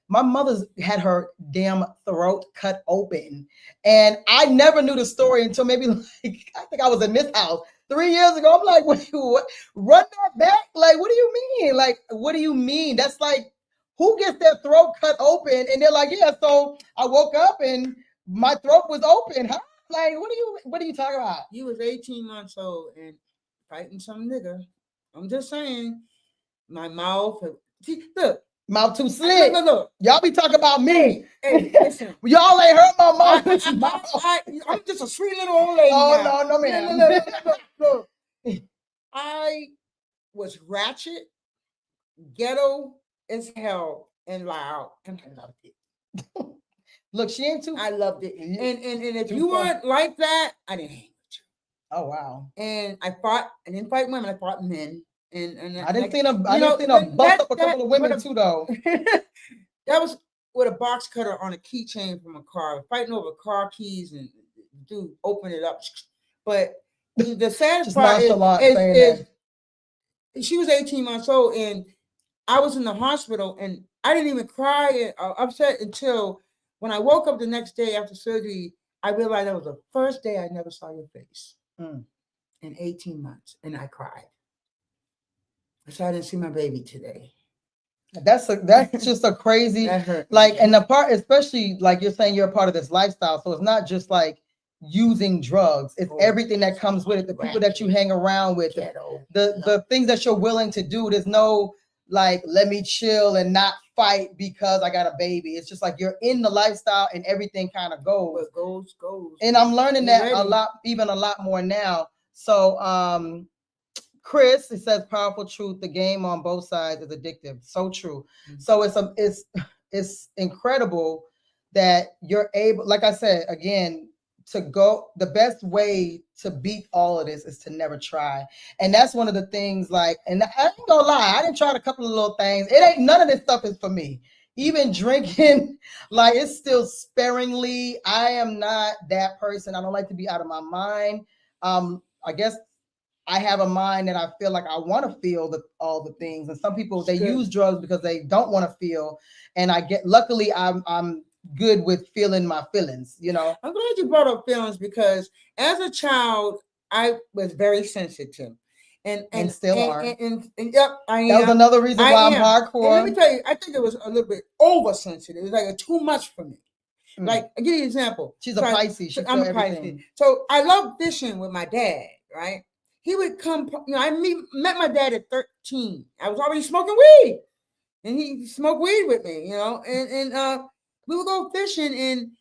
A: My mother's had her damn throat cut open. And I never knew the story until maybe like, I think I was in this house 3 years ago. I'm like, wait, what? Run that back? Like, what do you mean? Like, what do you mean? That's like, who gets their throat cut open? And they're like, yeah, so I woke up and my throat was open. Huh? Like, what are you talking about?
B: You was 18 months old and fighting some nigga. I'm just saying, my mouth. See, look.
A: Mouth too slick.
B: Look.
A: Y'all be talking about me.
B: Hey, listen.
A: Y'all ain't heard my mouth.
B: I'm just a sweet little old lady.
A: Oh,
B: now.
A: no, man.
B: Look. I was ratchet, ghetto as hell, and loud, and I loved it.
A: Look, she ain't too.
B: I loved it. And if you weren't like that, I didn't hang with you.
A: Oh wow.
B: And I didn't fight women, I fought men. And
A: I didn't think of bust up a couple of women too though.
B: That was with a box cutter on a keychain from a car, fighting over car keys, and dude opened it up. But the saddest part is she was 18 months old and I was in the hospital and I didn't even cry or upset until when I woke up the next day after surgery. I realized that was the first day I never saw your face in 18 months, and I cried. So I didn't see my baby today.
A: That's just a crazy, like, and the part, especially like you're saying, you're a part of this lifestyle. So it's not just like using drugs. It's everything that comes with it. The people that you hang around with, the things that you're willing to do. There's no like, let me chill and not fight because I got a baby. It's just like you're in the lifestyle and everything kind of goes.
B: Goes.
A: And I'm learning that a lot more now. So, Chris, it says powerful truth. The game on both sides is addictive. So true. Mm-hmm. So it's incredible that you're able, like I said, again, to go, the best way to beat all of this is to never try. And that's one of the things, like, and I ain't gonna lie, I didn't try a couple of little things. None of this stuff is for me. Even drinking, like, it's still sparingly. I am not that person. I don't like to be out of my mind. I guess I have a mind that I feel like I want to feel all the things. And some people, they use drugs because they don't want to feel. And luckily I'm good with feeling my feelings, you know.
B: I'm glad you brought up feelings because as a child, I was very sensitive. And still are. And yep, I am.
A: That was another reason why I'm hardcore.
B: And let me tell you, I think it was a little bit oversensitive. It was like too much for me. Like, I'll give you an example.
A: She's a Pisces.
B: I'm a Pisces. So I love fishing with my dad, right? He would come, I met my dad at 13. I was already smoking weed. And he smoked weed with me, and we would go fishing and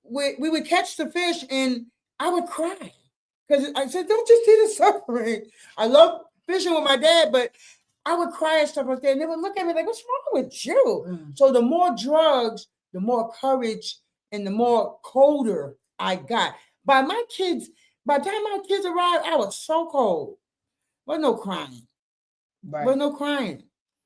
B: we would catch the fish and I would cry. Because I said, don't you see the suffering? I love fishing with my dad, but I would cry and stuff like that. And they would look at me like, what's wrong with you? So the more drugs, the more courage, and the more colder I got. By the time my kids arrived, I was so cold. Wasn't no crying. Right. Wasn't no crying.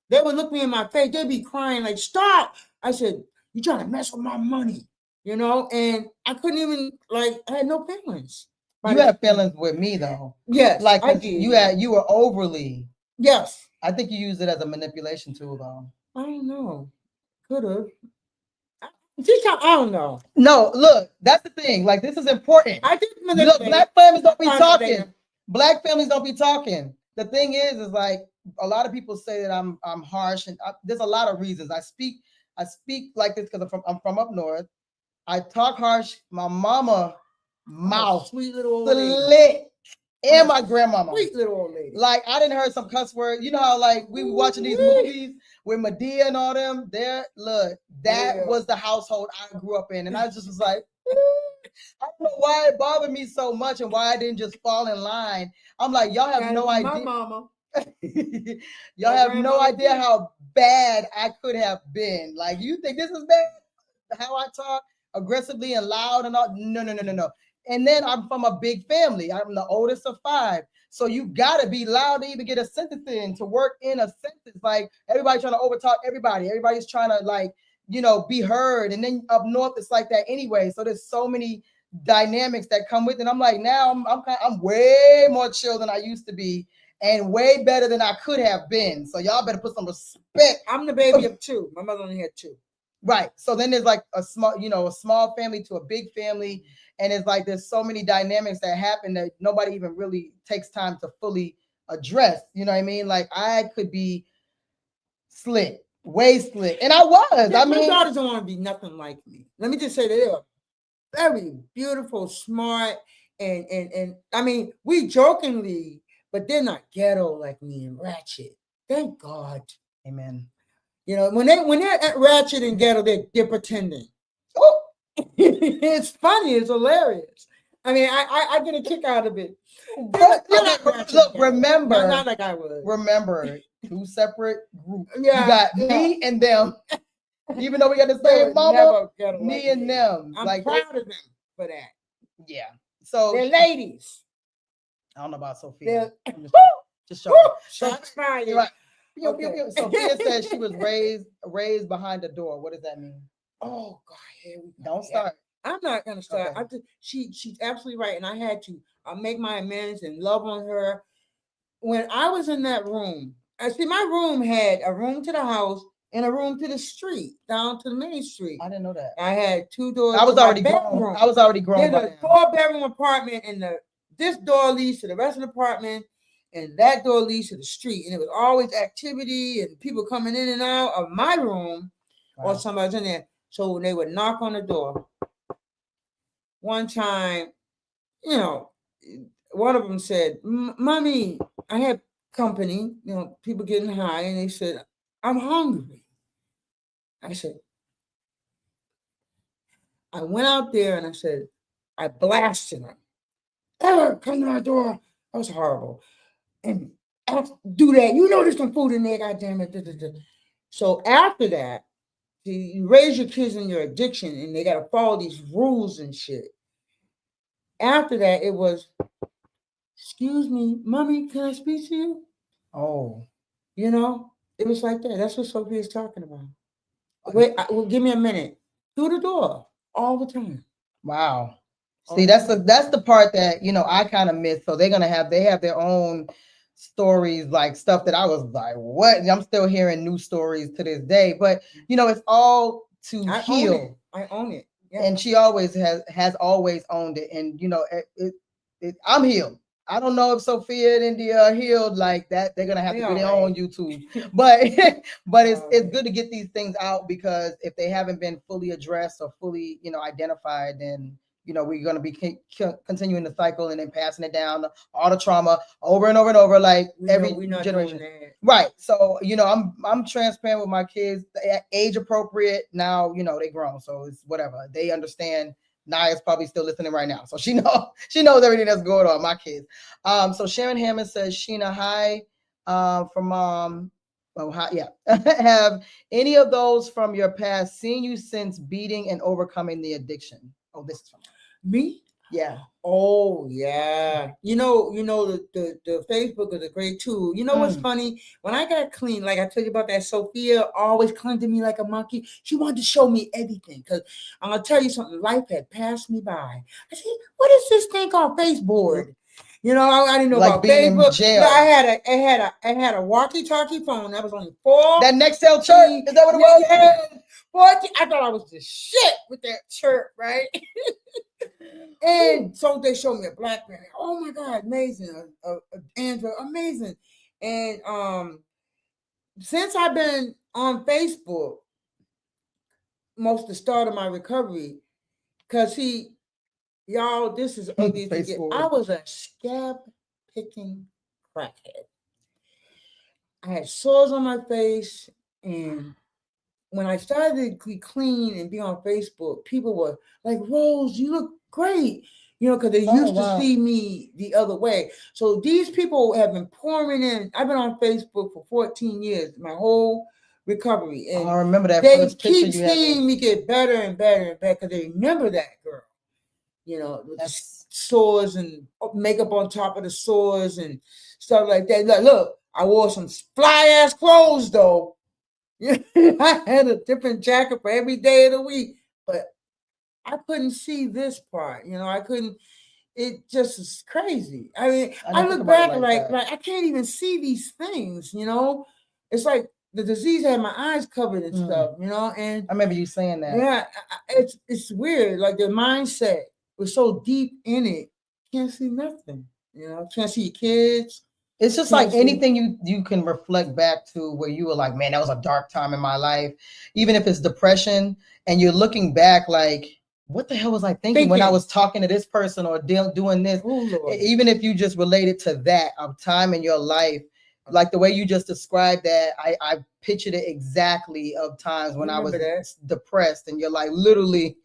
B: They would look me in my face. They'd be crying like, stop. I said, you're trying to mess with my money, and I couldn't even, I had no feelings.
A: You have feelings with me though.
B: Yes,
A: like I did. You were overly.
B: Yes.
A: I think you used it as a manipulation tool though.
B: I don't know. Could have. I don't know.
A: No, look, that's the thing. Like, this is important.
B: I did
A: look, black families don't be talking. Black families don't be talking. The thing is like, a lot of people say that I'm harsh, and there's a lot of reasons. I speak like this because I'm from up north. I talk harsh. My mama mouth,
B: sweet little old
A: lady, and my grandmama,
B: sweet little old lady.
A: Like, I didn't heard some cuss words. You know how like we were watching these movies with Medea and all them. That was the household I grew up in, and I just was like, I don't know why it bothered me so much and why I didn't just fall in line. I'm like, y'all have no idea.
B: My mama.
A: Y'all have no idea how bad I could have been. Like, you think this is bad? How I talk? aggressively and loud and all. No. And then I'm from a big family. I'm the oldest of 5. So you gotta be loud to even get a sentence in, to work in a sentence. Like everybody trying to overtalk everybody. Everybody's trying to like, be heard. And then up north, it's like that anyway. So there's so many dynamics that come with it. I'm like, now I'm way more chill than I used to be, and way better than I could have been. So y'all better put some respect.
B: I'm the baby of 2. My mother only had 2.
A: Right. So then there's like a small family to a big family. And it's like there's so many dynamics that happen that nobody even really takes time to fully address. You know what I mean? Like I could be slick, way slick. And I was.
B: Yeah, my daughters don't want to be nothing like me. Let me just say that they are very beautiful, smart, and I mean, we jokingly, but they're not ghetto like me and ratchet. Thank God.
A: Amen.
B: When they're ratchet and ghetto, they're pretending. Oh, it's funny. It's hilarious. I mean, I get a kick out of it.
A: Look, remember,
B: not like I would.
A: Remember, 2 separate groups.
B: Yeah,
A: you got me and them. Even though we got the same mama, me and them.
B: I'm
A: like
B: proud of them for that.
A: Yeah. So
B: they're ladies.
A: I don't know about Sophia. Just
B: shots fired.
A: Right. Sophia said she was raised behind a door. What does that mean?
B: Oh God, here we go.
A: Don't start.
B: I'm not gonna start. Okay. She's absolutely right, and I had to make my amends and love on her. When I was in that room, my room had a room to the house and a room to the street, down to the main street.
A: I didn't know that.
B: I had 2 doors.
A: I was already grown. I was already grown.
B: There's a 4-bedroom apartment, and this door leads to the rest of the apartment, and that door leads to the street. And it was always activity and people coming in and out of my room, or somebody's in there. So when they would knock on the door, one time, one of them said, "Mommy, I had company, people getting high," and they said, "I'm hungry." I said, I went out there and I said, I blasted them. "Ever come to my door?" That was horrible. And do that. There's some food in there, goddamn it. So after that, you raise your kids in your addiction and they got to follow these rules and shit. After that, it was, "Excuse me, Mommy, can I speak to you?"
A: Oh.
B: It was like that. That's what Sophia's talking about. Wait, give me a minute. Through the door all the time.
A: Wow. See, that's the part that I kind of miss. So they have their own stories, like stuff that I was like, what? And I'm still hearing new stories to this day. But it's all to heal.
B: I own it. Yeah.
A: And she always has always owned it. And I'm healed. I don't know if Sophia and India are healed like that. They're gonna have to do their own YouTube. But it's good to get these things out, because if they haven't been fully addressed or fully identified, then we're gonna be continuing the cycle and then passing it down, all the trauma over and over and over, like every generation. Right. So I'm transparent with my kids, age appropriate. Now they grown, so it's whatever. They understand. Naya's probably still listening right now, so she knows everything that's going on. My kids. So Sharon Hammond says, "Sheena, hi, from mom. Oh, hi, yeah. Have any of those from your past seen you since beating and overcoming the addiction?" Oh, this is from
B: me.
A: Yeah.
B: Oh yeah. The Facebook is a great tool. What's funny? When I got clean, like I told you about that, Sophia always clung to me like a monkey. She wanted to show me everything, because I'm gonna tell you something. Life had passed me by. I said, "What is this thing called Facebook?" I didn't know like about Facebook. Jail. No, I had a walkie-talkie phone. That was only 4.
A: That Nextel chirp. Is that what it was?
B: Yeah. 40. I thought I was the shit with that chirp, right? And so they showed me a BlackBerry. Oh my God, amazing! Android, amazing. And since I've been on Facebook, most of the start of my recovery, because y'all, this is ugly. I was a scab picking crackhead. I had sores on my face, and when I started to be clean and be on Facebook, people were like, "Rose, you look great," because they used to see me the other way. So these people have been pouring in. I've been on Facebook for 14 years. My whole recovery. And
A: I remember that
B: they
A: first picture
B: keep
A: you had.
B: seeing me get better and better and better because they remember that girl. You know, with the sores and makeup on top of the sores and stuff like that. Look, I wore some fly ass clothes though. I had a different jacket for every day of the week, but I couldn't see this part. You know, I couldn't. It just is crazy. I mean, I look back like I can't even see these things. You know, it's like the disease had my eyes covered and stuff. You know, and
A: I remember you saying that.
B: Yeah, it's weird. Like the mindset was so deep in it, can't see nothing. You know, can't see your kids.
A: It's just like anything you can reflect back to where you were like, man, that was a dark time in my life. Even if it's depression and you're looking back like, what the hell was I thinking when I was talking to this person or doing this? Even if you just related to that time in your life, like the way you just described that, I pictured it exactly of times when I was depressed, and you're like, literally,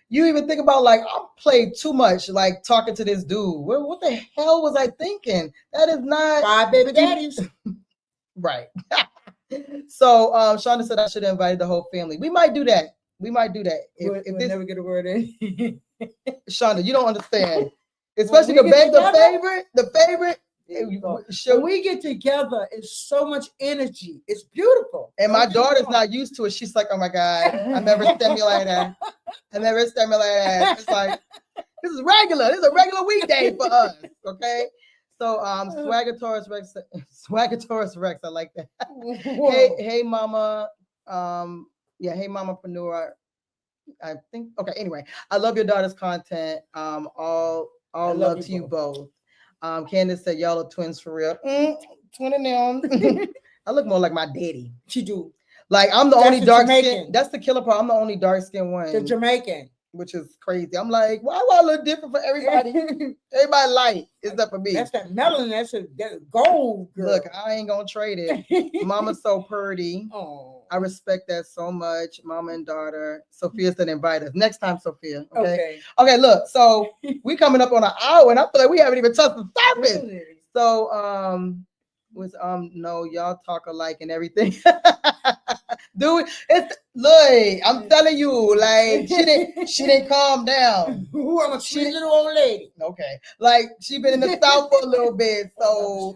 A: you even think about like, I played too much, like talking to this dude. What the hell was I thinking? That is not
B: 5 baby daddies.
A: Right. So Shonda said I should have invited the whole family. We might do that. If
B: we'll never get a word in.
A: Shonda, you don't understand. Especially the favorite.
B: When we get together, it's so much energy. It's beautiful.
A: And my daughter's not used to it. She's like, oh my God, I never stimulated her. It's like, this is regular. This is a regular weekday for us. Okay. So Swagatoris Rex, I like that. Hey mama. Hey mamapreneur. I think anyway, I love your daughter's content. All love to you both. Candace said y'all are twins for real. Twin and them. I look more like my daddy.
B: She do.
A: Like I'm the only dark skin. That's the killer part. I'm the only dark skin one.
B: The Jamaican.
A: Which is crazy. I'm like, why do I look different for everybody? Everybody light except for me.
B: That's that melanin. That's gold, girl.
A: Look, I ain't gonna trade it. Mama's so pretty. Oh, I respect that so much. Mama and daughter. Sophia said invite us next time, Sophia. Okay. Look, so we coming up on an hour, and I feel like we haven't even touched the surface. Really? So no, y'all talk alike and everything. Dude, look, I'm telling you, like she didn't calm down.
B: I'm a sweet little old lady.
A: Okay, like she been in the South for a little bit, so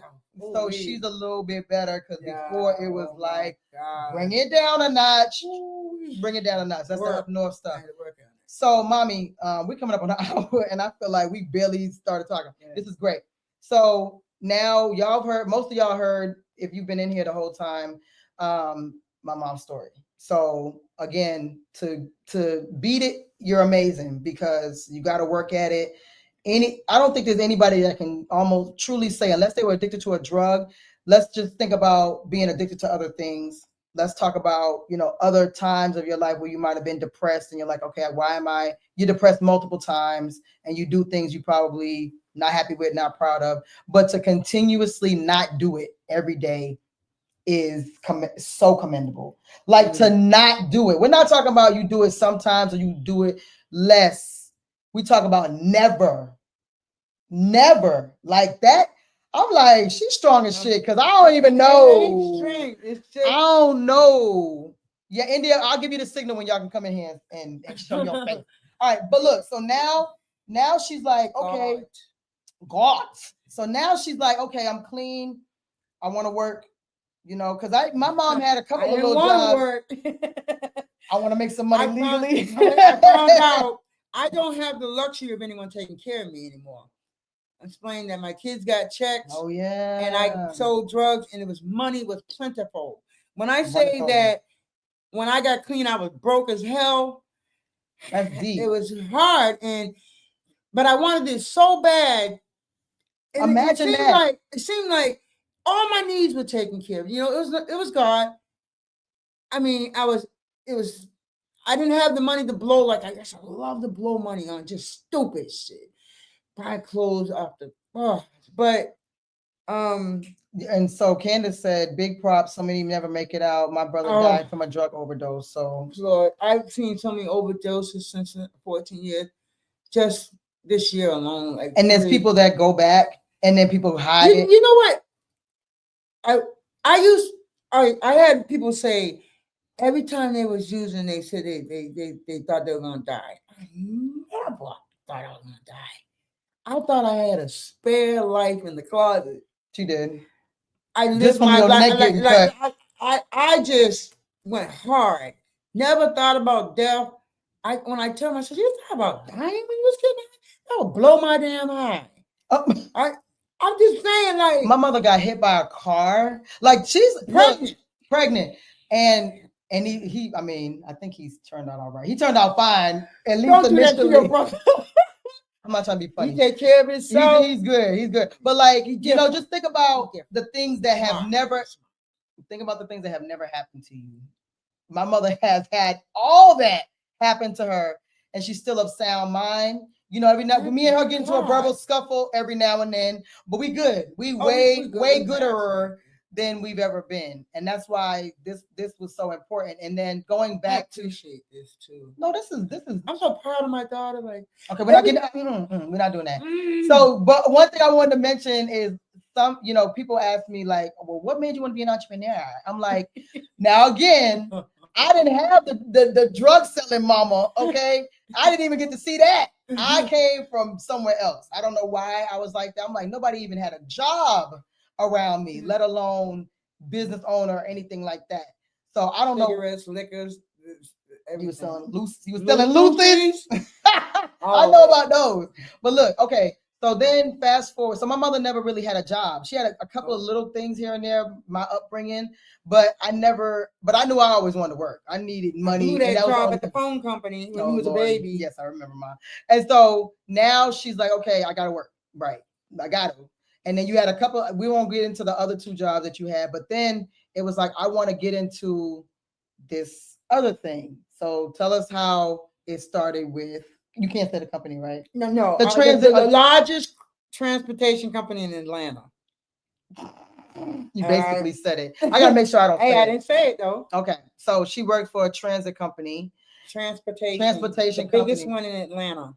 A: she's a little bit better because before it was like bring it down a notch, That's the up north stuff. So, mommy, we're coming up on an hour, and I feel like we barely started talking. Yeah. This is great. So now most of y'all heard, if you've been in here the whole time, my mom's story. So again, to beat it, you're amazing because you got to work at it. I don't think there's anybody that can almost truly say, unless they were addicted to a drug, let's just think about being addicted to other things. Let's talk about, other times of your life where you might have been depressed and you're like, okay, you're depressed multiple times and you do things you probably not happy with, not proud of, but to continuously not do it every day is so commendable. Like to not do it. We're not talking about you do it sometimes or you do it less. We talk about never like that. I'm like, she's strong as shit because I don't even know. I don't know. Yeah, India, I'll give you the signal when y'all can come in here and show your face. All right, but look, so now she's like, okay, God. So now she's like, okay, I'm clean. I want to work. Because my mom had a couple of little jobs. I want to make some money legally.
B: I found out I don't have the luxury of anyone taking care of me anymore. I explained that my kids got checks.
A: Oh, yeah.
B: And I sold drugs, and money was plentiful. When I say that when I got clean, I was broke as hell.
A: That's deep.
B: It was hard, but I wanted it so bad. And
A: Imagine that.
B: It seemed like all my needs were taken care of. It was God. I mean, I didn't have the money to blow like I guess I love to blow money on just stupid shit. Buy clothes
A: and so Candace said, big props, so many never make it out. My brother died from a drug overdose. So
B: Lord, I've seen so many overdoses since 14 years, just this year alone.
A: And there's people that go back and then people hide it.
B: You know what? I had people say, every time they was using, they said they thought they were gonna die. I never thought I was gonna die. I thought I had a spare life in the closet.
A: She did.
B: I
A: Just
B: lived
A: from
B: my
A: your
B: life.
A: neck getting cut.
B: I just went hard. Never thought about death. When I tell myself, you thought about dying when you was getting that would blow my damn eye.
A: Oh,
B: I'm just saying, like,
A: my mother got hit by a car. Like, she's pregnant. And he I mean, I think he's turned out all right. He turned out fine. At least
B: don't do that to your brother.
A: I'm not trying to be funny.
B: He take care of himself.
A: He's good. He's good. But like, you know, just think about the things that have never happened to you. My mother has had all that happen to her, and she's still of sound mind. You know, every night me and her get into a verbal scuffle every now and then, but we good. We way gooder than we've ever been, and that's why this was so important. And then going back to
B: appreciate this too.
A: No, this is.
B: I'm so proud of my daughter. Like,
A: okay, we're not doing that. So, but one thing I wanted to mention is some, you know, people ask me like, well, what made you want to be an entrepreneur? I'm like, now again, I didn't have the drug selling mama. Okay, I didn't even get to see that. I came from somewhere else. I don't know why I was like that. I'm like, nobody even had a job around me, let alone business owner or anything like that. So I don't know.
B: Liquors.
A: He was selling loose. He was selling loosies. I know about those. But look, okay. So then fast forward. So my mother never really had a job. She had a couple of little things here and there, my upbringing, but I knew I always wanted to work. I needed money.
B: You that job at the phone company when you was a baby.
A: Yes, I remember mine. And so now she's like, okay, I gotta work. Right. I got to. And then you had a couple, we won't get into the other two jobs that you had, but then it was like, I want to get into this other thing. So tell us how it started with, you can't say the company, right?
B: No. The largest transportation company in Atlanta.
A: You basically said it. I gotta make sure I don't say
B: I didn't say it though.
A: Okay. So she worked for a transit company.
B: Transportation
A: the
B: company. Biggest one in Atlanta.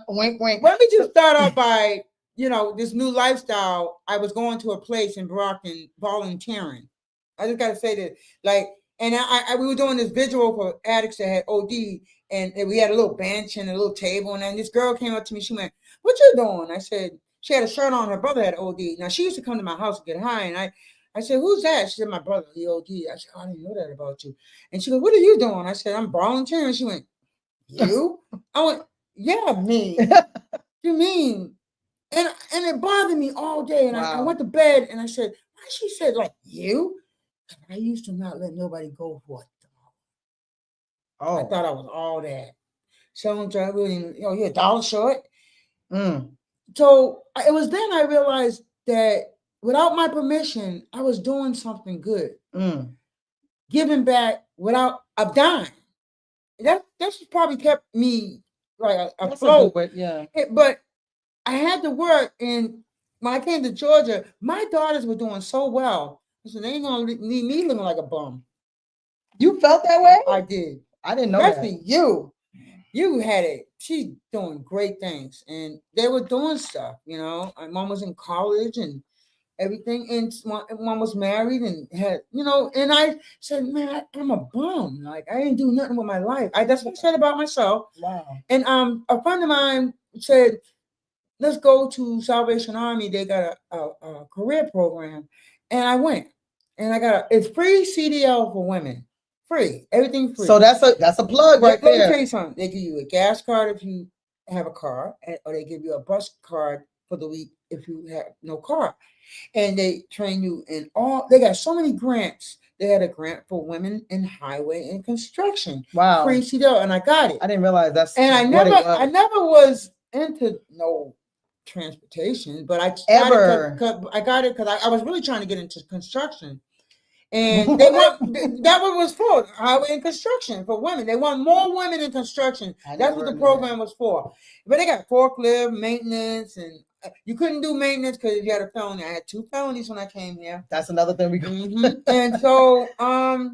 A: Wink, wink.
B: Let me just start off by, you know, this new lifestyle. I was going to a place in Brockton volunteering. I just gotta say that, like, and we were doing this visual for addicts that had OD, and we had a little bench and a little table, and then this girl came up to me. She went, "What you doing?" I said, she had a shirt on. Her brother had OD. Now she used to come to my house to get high, and I said, "Who's that?" She said, "My brother, he OD." I said, "I didn't know that about you." And she goes, "What are you doing?" I said, "I'm volunteering." She went, "You?" I went, "Yeah, me." You mean? And it bothered me all day. And I went to bed and I said, why? She said, like, you? I used to not let nobody go for it. Oh. I thought I was all that. Someone tried really, you know, you're $1 short. So it was then I realized that without my permission, I was doing something good. Giving back without a dime. That's probably kept me like afloat. But I had to work, and when I came to Georgia, my daughters were doing so well. So they ain't gonna leave me looking like a bum.
A: You felt that way?
B: I did.
A: I didn't know
B: Especially
A: that.
B: You had it. She's doing great things, and they were doing stuff. You know, my mom was in college and everything, and one was married and had, you know. And I said, man, I'm a bum. Like, I ain't do nothing with my life. That's what I said about myself.
A: Wow.
B: And a friend of mine said, let's go to Salvation Army. They got a career program. And I went. And it's free CDL for women. Free. Everything free.
A: So that's a plug right there.
B: Let me tell you something. They give you a gas card if you have a car, or they give you a bus card for the week if you have no car. And they train you in they got so many grants. They had a grant for women in highway and construction.
A: Wow.
B: Free CDL. And I got it.
A: I didn't realize that's
B: and I never was into no transportation, but I got it because I was really trying to get into construction, and that one was for highway and construction for women. They want more women in construction. That's what the program was for. But they got forklift maintenance, and you couldn't do maintenance because you had a felony. I had 2 felonies when I came here.
A: That's another thing we
B: And so I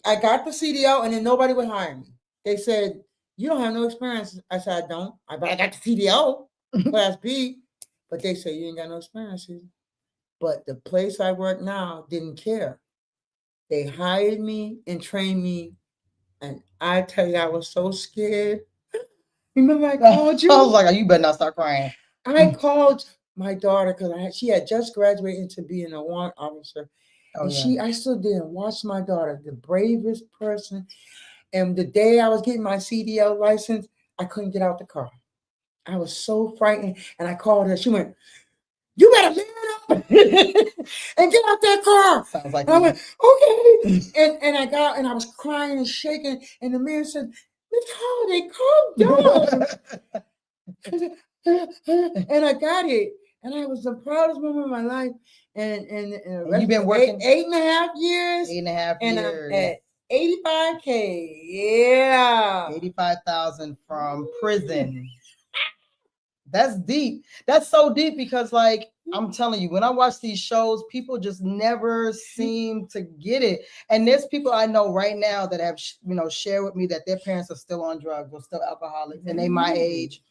B: got the CDL, and then nobody would hire me. They said, you don't have no experience. I said, I don't. But I got the CDL, Class B. But they say, you ain't got no experience. But the place I work now didn't care. They hired me and trained me. And I tell you, I was so scared. Remember I called you?
A: I was like, you better not start crying.
B: I called my daughter because she had just graduated into being a warrant officer.
A: Oh,
B: And
A: yeah.
B: I stood there and watched my daughter, the bravest person. And the day I was getting my CDL license, I couldn't get out the car. I was so frightened. And I called her. She went, "You better man up and get out that car."
A: Sounds like
B: and I went, "Okay." And I got, and I was crying and shaking. And the man said, "Miss Holiday, calm down." And I got it. And I was the proudest moment of my life. And
A: you've been working
B: 8.5 years.
A: 8.5
B: and
A: years.
B: I'm at 85K. Yeah.
A: 85,000 from prison. That's deep. That's so deep because, like, I'm telling you, when I watch these shows, people just never seem to get it. And there's people I know right now that have, shared with me that their parents are still on drugs or still alcoholics, and they my age,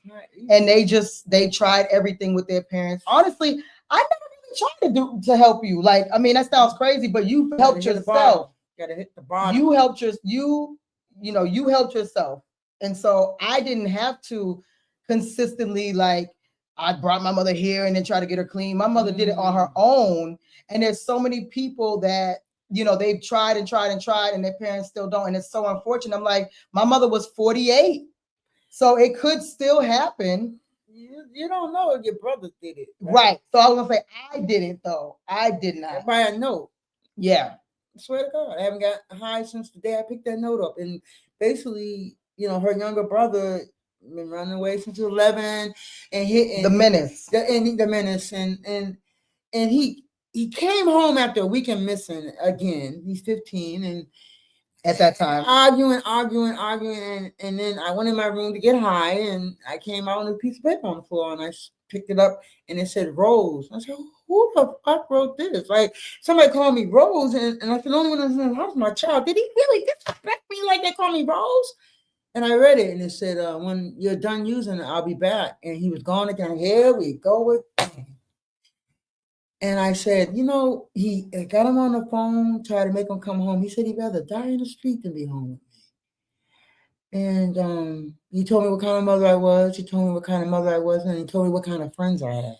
A: and they tried everything with their parents. Honestly, I never really tried to help you. Like, I mean, that sounds crazy, but you helped yourself.
B: Gotta hit the bottom.
A: You helped you helped yourself, and so I didn't have to consistently, like, I brought my mother here and then try to get her clean. My mother did it on her own. And there's so many people that, they've tried and tried and tried and their parents still don't. And it's so unfortunate. I'm like, my mother was 48. So it could still happen.
B: You don't know if your brother did it.
A: Right. So I was going to say, I didn't, though. I did not.
B: By a note.
A: Yeah.
B: I swear to God, I haven't got high since the day I picked that note up. And basically, her younger brother been running away since 11 and hitting
A: the menace.
B: The menace. And he came home after a weekend missing again. He's 15 and
A: at that time
B: arguing. And then I went in my room to get high and I came out with a piece of paper on the floor and I picked it up and it said Rose. I said, who the fuck wrote this? Like, somebody called me Rose, and I said, the only one that's in the house, my child. Did he really disrespect me like they call me Rose? And I read it, and it said, when you're done using it, I'll be back. And he was gone again. Here we go again. And I said, he got him on the phone, tried to make him come home. He said he'd rather die in the street than be home with me. And he told me what kind of mother I was. He told me what kind of mother I was, and he told me what kind of friends I had.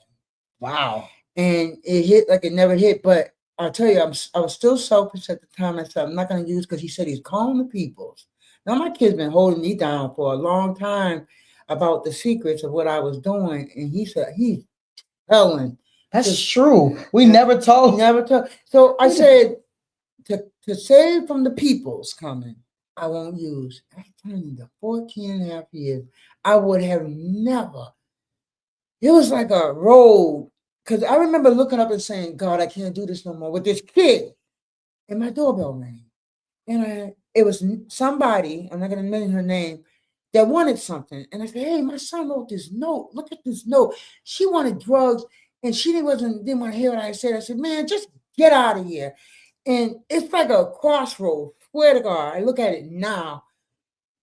A: Wow.
B: And it hit like it never hit. But I'll tell you, I was still selfish at the time. I said, I'm not going to use, because he said he's calling the peoples. Now, my kid's been holding me down for a long time about the secrets of what I was doing. And he said, he's telling.
A: That's true. We never told.
B: So I said, to save from the peoples coming, I won't use. I turned into 14.5 years. I would have never. It was like a road, because I remember looking up and saying, God, I can't do this no more with this kid. And my doorbell rang. And it was somebody, I'm not going to mention her name, that wanted something. And I said, hey, my son wrote this note. Look at this note. She wanted drugs, and she didn't want to hear what I said. I said, man, just get out of here. And it's like a crossroad. Swear to God, I look at it now.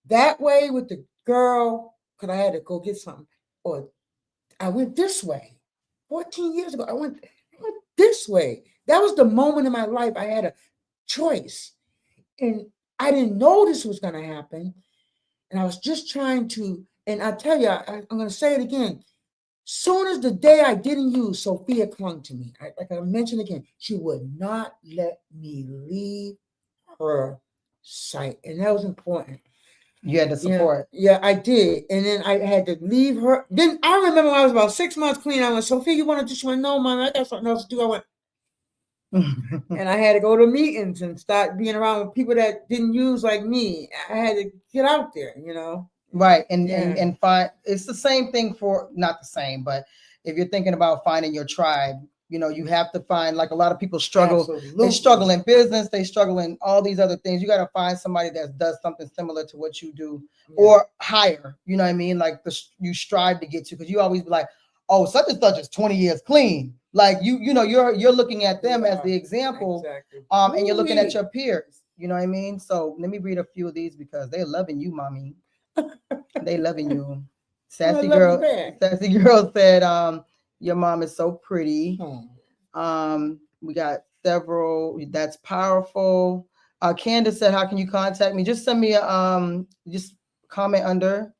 B: That way with the girl, because I had to go get something, or I went this way. 14 years ago, I went this way. That was the moment in my life I had a choice. And I didn't know this was going to happen. And I was just trying to, and I tell you, I'm going to say it again. Soon as the day I didn't use, Sophia clung to me. Like I mentioned again, she would not let me leave her sight. And that was important.
A: You had to support.
B: Yeah, I did. And then I had to leave her. Then I remember when I was about 6 months clean, I went, Sophia, you want to do? She went, no, Mom, I got something else to do. I went, and I had to go to meetings and start being around with people that didn't use like me. I had to get out there,
A: Right. And find, it's the same thing for, not the same, but if you're thinking about finding your tribe, you have to find, like, a lot of people struggle. Absolutely. They struggle in business. They struggle in all these other things. You got to find somebody that does something similar to what you do, or higher. You know what I mean? Like, you strive to get to, because you always be like, oh, such and such is 20 years clean. Like, you're looking at them as the example. Exactly. And you're looking at your peers. You know what I mean? So let me read a few of these because they're loving you, mommy. They loving you. Sassy girl said, your mom is so pretty. We got several. That's powerful. Candace said, how can you contact me? Just send me a just comment under,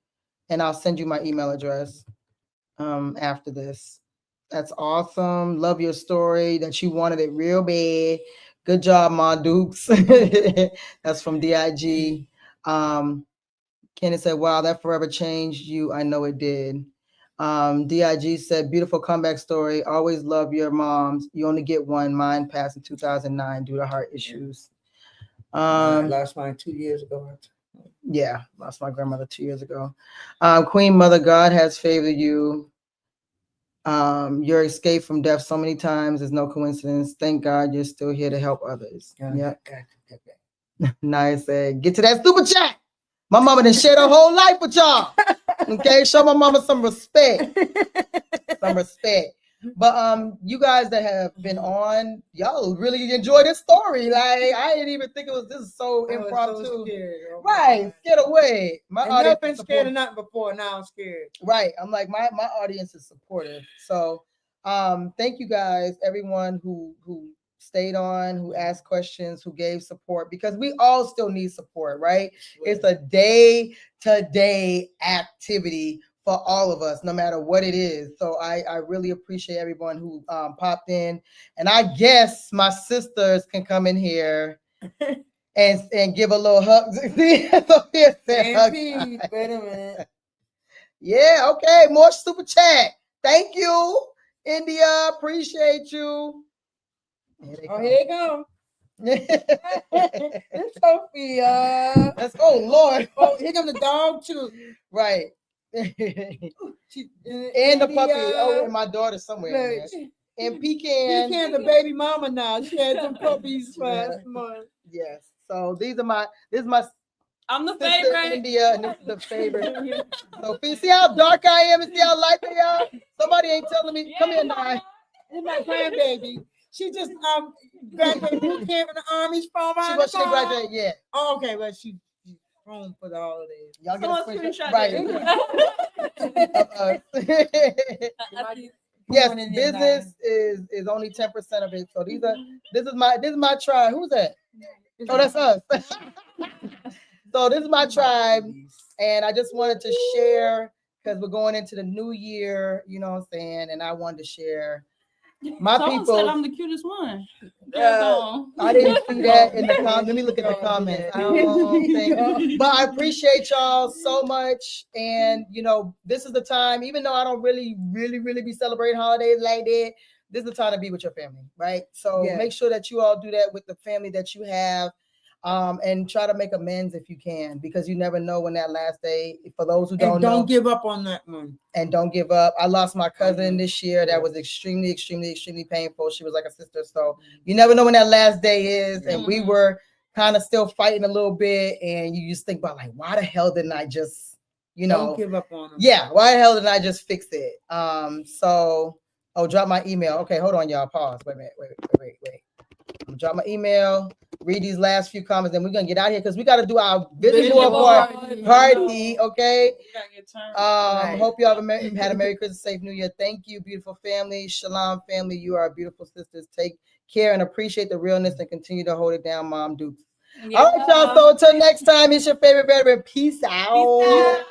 A: and I'll send you my email address after this. That's awesome. Love your story that you wanted it real bad. Good job, Ma Dukes. That's from DIG. Candace said, wow, that forever changed you. I know it did. DIG said, beautiful comeback story. Always love your moms. You only get one. Mine passed in 2009 due to heart issues.
B: I lost mine 2 years ago.
A: Yeah, lost my grandmother 2 years ago. Queen Mother, God has favored you. Your escape from death so many times is no coincidence. Thank God you're still here to help others. Yeah. Nice. Get to that super chat. My mama done shared her whole life with y'all. Okay, show my mama some respect. Some respect. But you guys that have been on, y'all really enjoy this story. Like I didn't even think this is so impromptu.
B: So scared.
A: Right, get away. My
B: I've never been scared of nothing before. Now I'm scared.
A: Right. I'm like my audience is supportive. So thank you guys, everyone who stayed on, who asked questions, who gave support, because we all still need support, right? It's a day-to-day activity for all of us, no matter what it is. So I really appreciate everyone who popped in. And I guess my sisters can come in here and give a little hug. Wait a
B: minute.
A: Yeah, okay. More super chat. Thank you, India. Appreciate you.
B: Here you go. It's Sophia.
A: Let's go, Lord.
B: Oh, here comes the dog too.
A: Right. And the puppy. Oh, and my daughter somewhere in there. And Pecan.
B: Pecan's a baby mama now. She had some puppies last month.
A: Yes. So this is my
C: I'm the favorite.
A: India, and this is the favorite. So see how dark I am and see how light they are? Somebody ain't telling me. Yeah, come here, Nye.
B: This is my grandbaby. She just graduated boot camp in the Army's from around.
A: She graduated yet.
B: Oh, okay, but she's home for the holidays.
A: Y'all get a screenshot. Right. Yes, business is only 10% of it. So this is my tribe. Who's that? Oh, that's us. So this is my tribe, and I just wanted to share because we're going into the new year, you know what I'm saying, and I wanted to share my people.
C: Said I'm the cutest one.
A: I didn't see that in the comments. Let me look at the comments. I don't think, but I appreciate y'all so much, and you know, this is the time. Even though I don't really be celebrating holidays like that, this is the time to be with your family, right? So make sure that you all do that with the family that you have. And try to make amends if you can, because you never know when that last day. For those who don't know,
B: give up on that one.
A: And don't give up. I lost my cousin this year. That was extremely painful. She was like a sister. So you never know when that last day is. And we were kind of still fighting a little bit. And you just think about like, why the hell didn't I just,
B: don't give up on them.
A: Yeah, why the hell didn't I just fix it? Drop my email. Okay, hold on, y'all. Pause. Wait a minute. Wait. I'm gonna drop my email, read these last few comments, then we're gonna get out of here because we gotta do our video party. Okay. Hope you all had a Merry Christmas, safe New Year. Thank you, beautiful family. Shalom, family. You are beautiful sisters. Take care and appreciate the realness and continue to hold it down, Mom Dukes. All right, y'all. So until next time, it's your favorite veteran. Peace out.